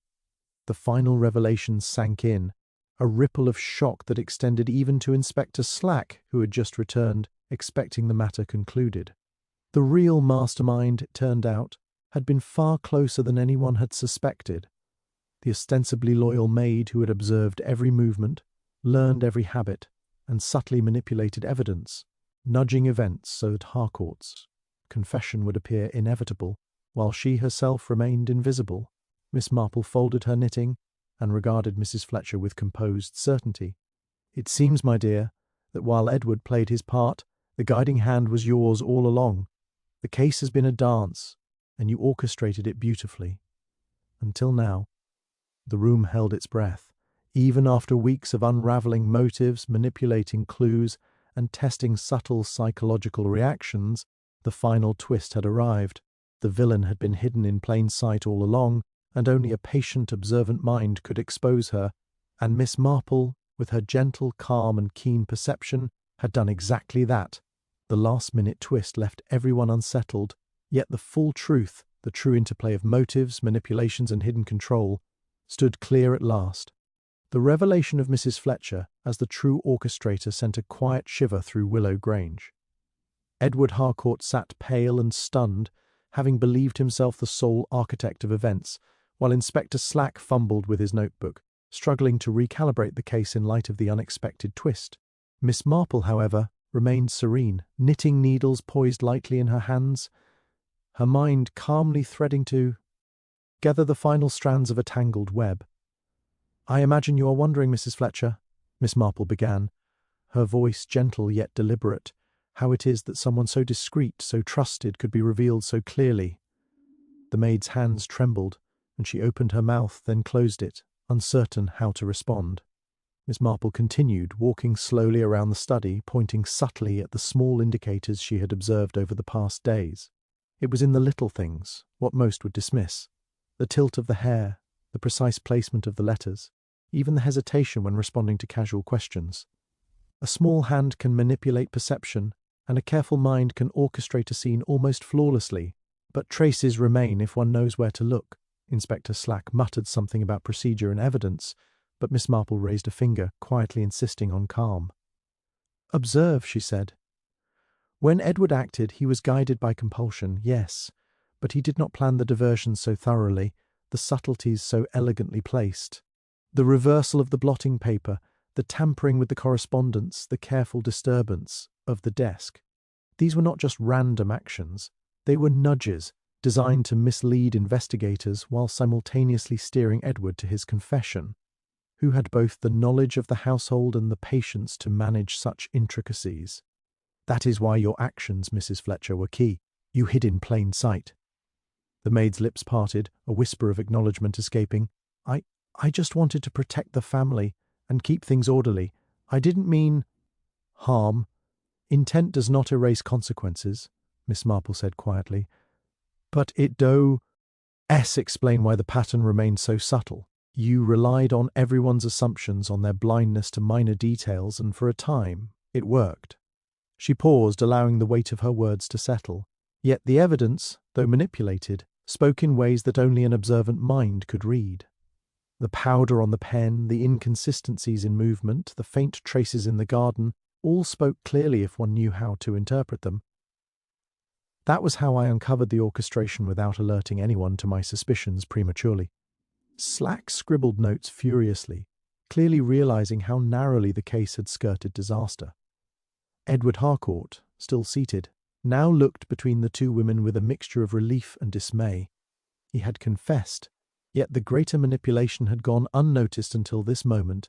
The final revelation sank in, a ripple of shock that extended even to Inspector Slack, who had just returned, expecting the matter concluded. The real mastermind, it turned out, had been far closer than anyone had suspected. The ostensibly loyal maid who had observed every movement, learned every habit, and subtly manipulated evidence, nudging events so that Harcourt's confession would appear inevitable, while she herself remained invisible. Miss Marple folded her knitting and regarded Mrs. Fletcher with composed certainty. "It seems, my dear, that while Edward played his part, the guiding hand was yours all along. The case has been a dance, and you orchestrated it beautifully. Until now." The room held its breath. Even after weeks of unraveling motives, manipulating clues, and testing subtle psychological reactions, the final twist had arrived. The villain had been hidden in plain sight all along, and only a patient, observant mind could expose her, and Miss Marple, with her gentle, calm, and keen perception, had done exactly that. The last-minute twist left everyone unsettled, yet the full truth, the true interplay of motives, manipulations, and hidden control, stood clear at last. The revelation of Mrs. Fletcher as the true orchestrator sent a quiet shiver through Willow Grange. Edward Harcourt sat pale and stunned, having believed himself the sole architect of events, while Inspector Slack fumbled with his notebook, struggling to recalibrate the case in light of the unexpected twist. Miss Marple, however, remained serene, knitting needles poised lightly in her hands, her mind calmly threading to gather the final strands of a tangled web. "I imagine you are wondering, Mrs. Fletcher," Miss Marple began, her voice gentle yet deliberate, "how it is that someone so discreet, so trusted, could be revealed so clearly." The maid's hands trembled, and she opened her mouth, then closed it, uncertain how to respond. Miss Marple continued, walking slowly around the study, pointing subtly at the small indicators she had observed over the past days. It was in the little things, what most would dismiss: the tilt of the hair, the precise placement of the letters, even the hesitation when responding to casual questions. A small hand can manipulate perception, and a careful mind can orchestrate a scene almost flawlessly, but traces remain if one knows where to look. Inspector Slack muttered something about procedure and evidence, but Miss Marple raised a finger, quietly insisting on calm. "Observe," she said. "When Edward acted, he was guided by compulsion, yes, but he did not plan the diversions so thoroughly, the subtleties so elegantly placed. The reversal of the blotting paper, the tampering with the correspondence, the careful disturbance of the desk. These were not just random actions, they were nudges designed to mislead investigators while simultaneously steering Edward to his confession, who had both the knowledge of the household and the patience to manage such intricacies. That is why your actions, Mrs. Fletcher, were key. You hid in plain sight." The maid's lips parted, a whisper of acknowledgement escaping. I just wanted to protect the family and keep things orderly. I didn't mean harm. Intent does not erase consequences," Miss Marple said quietly. "But it does explain why the pattern remained so subtle. You relied on everyone's assumptions, on their blindness to minor details, and for a time, it worked." She paused, allowing the weight of her words to settle. Yet the evidence, though manipulated, spoke in ways that only an observant mind could read. The powder on the pen, the inconsistencies in movement, the faint traces in the garden, all spoke clearly if one knew how to interpret them. "That was how I uncovered the orchestration without alerting anyone to my suspicions prematurely." Slack scribbled notes furiously, clearly realizing how narrowly the case had skirted disaster. Edward Harcourt, still seated, now looked between the two women with a mixture of relief and dismay. He had confessed, yet the greater manipulation had gone unnoticed until this moment.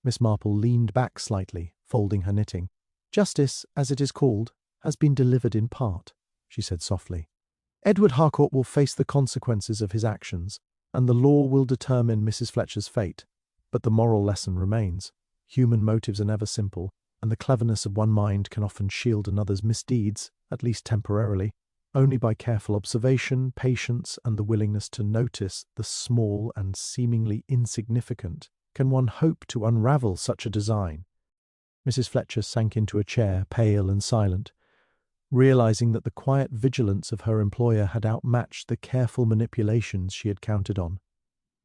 Miss Marple leaned back slightly, folding her knitting. "Justice, as it is called, has been delivered in part," she said softly. "Edward Harcourt will face the consequences of his actions, and the law will determine Mrs. Fletcher's fate. But the moral lesson remains. Human motives are never simple, and the cleverness of one mind can often shield another's misdeeds, at least temporarily. Only by careful observation, patience, and the willingness to notice the small and seemingly insignificant can one hope to unravel such a design." Mrs. Fletcher sank into a chair, pale and silent, realizing that the quiet vigilance of her employer had outmatched the careful manipulations she had counted on.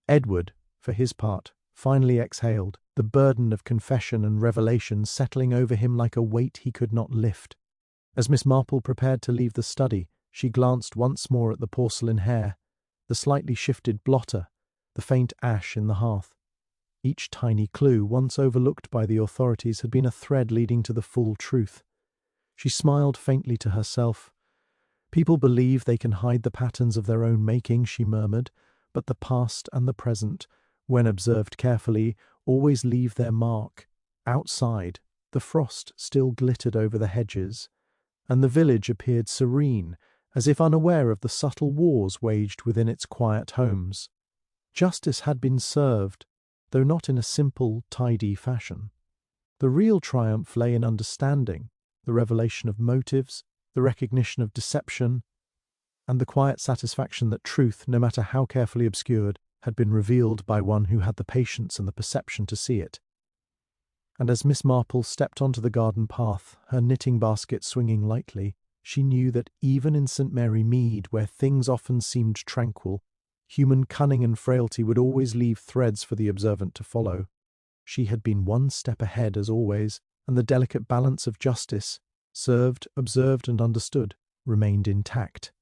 Edward, for his part, finally exhaled, the burden of confession and revelation settling over him like a weight he could not lift. As Miss Marple prepared to leave the study, she glanced once more at the porcelain hair, the slightly shifted blotter, the faint ash in the hearth. Each tiny clue, once overlooked by the authorities, had been a thread leading to the full truth. She smiled faintly to herself. People believe they can hide the patterns of their own making, she murmured, but the past and the present, when observed carefully, always leave their mark. Outside, the frost still glittered over the hedges, and the village appeared serene, as if unaware of the subtle wars waged within its quiet homes. Justice had been served, though not in a simple, tidy fashion. The real triumph lay in understanding, the revelation of motives, the recognition of deception, and the quiet satisfaction that truth, no matter how carefully obscured, had been revealed by one who had the patience and the perception to see it. And as Miss Marple stepped onto the garden path, her knitting basket swinging lightly, she knew that even in St. Mary Mead, where things often seemed tranquil, human cunning and frailty would always leave threads for the observant to follow. She had been one step ahead, as always, and the delicate balance of justice, served, observed, and understood, remained intact.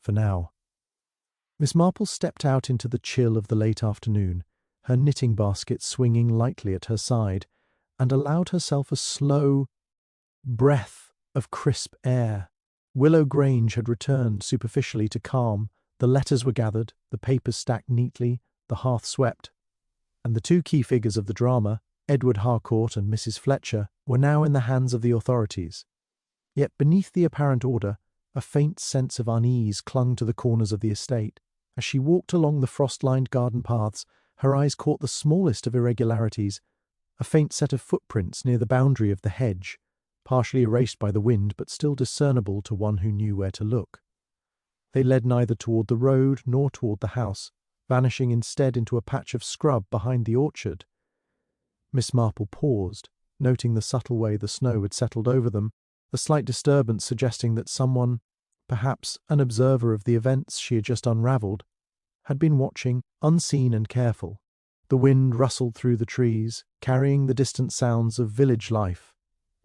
For now. Miss Marple stepped out into the chill of the late afternoon, her knitting basket swinging lightly at her side, and allowed herself a slow breath of crisp air. Willow Grange had returned superficially to calm. The letters were gathered, the papers stacked neatly, the hearth swept, and the two key figures of the drama, Edward Harcourt and Mrs. Fletcher, were now in the hands of the authorities. Yet beneath the apparent order, a faint sense of unease clung to the corners of the estate. As she walked along the frost-lined garden paths, her eyes caught the smallest of irregularities, a faint set of footprints near the boundary of the hedge, partially erased by the wind but still discernible to one who knew where to look. They led neither toward the road nor toward the house, vanishing instead into a patch of scrub behind the orchard. Miss Marple paused, noting the subtle way the snow had settled over them, the slight disturbance suggesting that someone, perhaps an observer of the events she had just unravelled, had been watching, unseen and careful. The wind rustled through the trees, carrying the distant sounds of village life,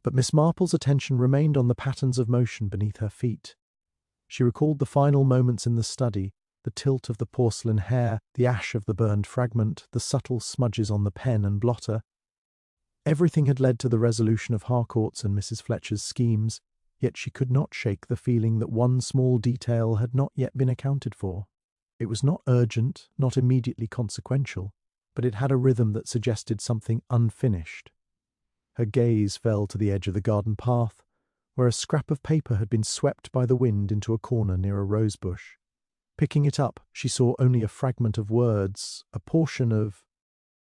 but Miss Marple's attention remained on the patterns of motion beneath her feet. She recalled the final moments in the study, the tilt of the porcelain hair, the ash of the burned fragment, the subtle smudges on the pen and blotter. Everything had led to the resolution of Harcourt's and Mrs. Fletcher's schemes, yet she could not shake the feeling that one small detail had not yet been accounted for. It was not urgent, not immediately consequential, but it had a rhythm that suggested something unfinished. Her gaze fell to the edge of the garden path, where a scrap of paper had been swept by the wind into a corner near a rosebush. Picking it up, she saw only a fragment of words, a portion of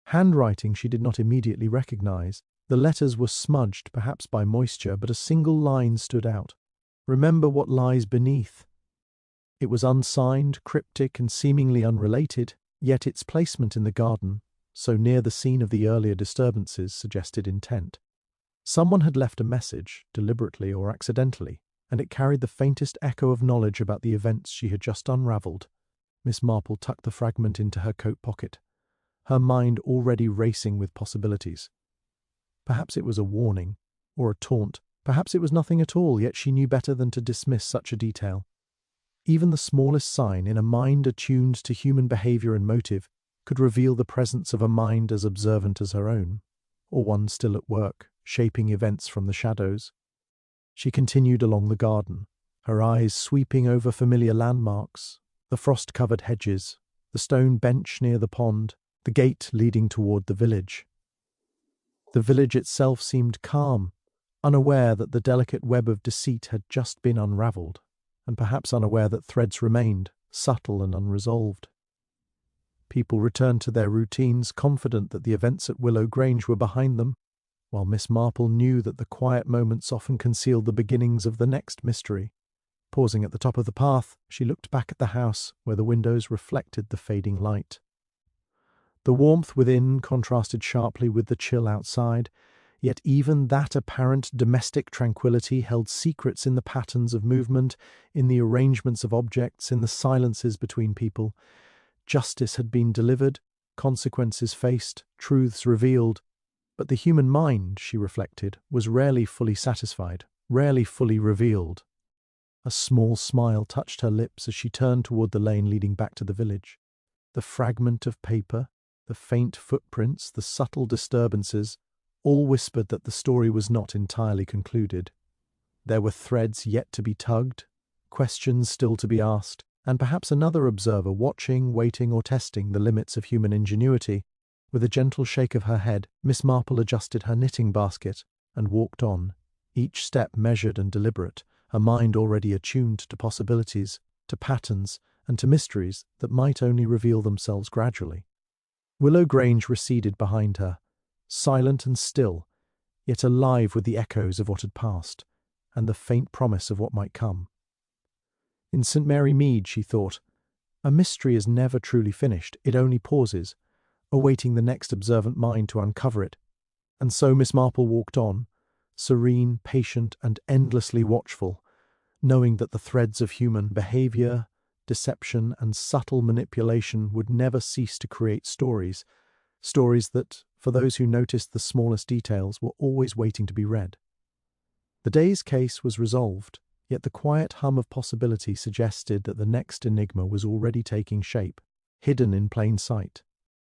handwriting she did not immediately recognize. The letters were smudged, perhaps by moisture, but a single line stood out. "Remember what lies beneath." It was unsigned, cryptic, and seemingly unrelated, yet its placement in the garden, so near the scene of the earlier disturbances, suggested intent. Someone had left a message, deliberately or accidentally, and it carried the faintest echo of knowledge about the events she had just unravelled. Miss Marple tucked the fragment into her coat pocket, her mind already racing with possibilities. Perhaps it was a warning, or a taunt. Perhaps it was nothing at all, yet she knew better than to dismiss such a detail. Even the smallest sign in a mind attuned to human behaviour and motive could reveal the presence of a mind as observant as her own, or one still at work, shaping events from the shadows. She continued along the garden, her eyes sweeping over familiar landmarks, the frost-covered hedges, the stone bench near the pond, the gate leading toward the village. The village itself seemed calm, unaware that the delicate web of deceit had just been unravelled, and perhaps unaware that threads remained, subtle and unresolved. People returned to their routines, confident that the events at Willow Grange were behind them, while Miss Marple knew that the quiet moments often concealed the beginnings of the next mystery. Pausing at the top of the path, she looked back at the house, where the windows reflected the fading light. The warmth within contrasted sharply with the chill outside, yet even that apparent domestic tranquillity held secrets in the patterns of movement, in the arrangements of objects, in the silences between people. Justice had been delivered, consequences faced, truths revealed, but the human mind, she reflected, was rarely fully satisfied, rarely fully revealed. A small smile touched her lips as she turned toward the lane leading back to the village. The fragment of paper, the faint footprints, the subtle disturbances, all whispered that the story was not entirely concluded. There were threads yet to be tugged, questions still to be asked, and perhaps another observer watching, waiting, or testing the limits of human ingenuity. With a gentle shake of her head, Miss Marple adjusted her knitting basket and walked on, each step measured and deliberate, her mind already attuned to possibilities, to patterns, and to mysteries that might only reveal themselves gradually. Willow Grange receded behind her, silent and still, yet alive with the echoes of what had passed, and the faint promise of what might come. In St. Mary Mead, she thought, a mystery is never truly finished, it only pauses, awaiting the next observant mind to uncover it. And so Miss Marple walked on, serene, patient, and endlessly watchful, knowing that the threads of human behavior, deception, and subtle manipulation would never cease to create stories that, for those who noticed the smallest details, were always waiting to be read. The day's case was resolved, yet the quiet hum of possibility suggested that the next enigma was already taking shape, hidden in plain sight.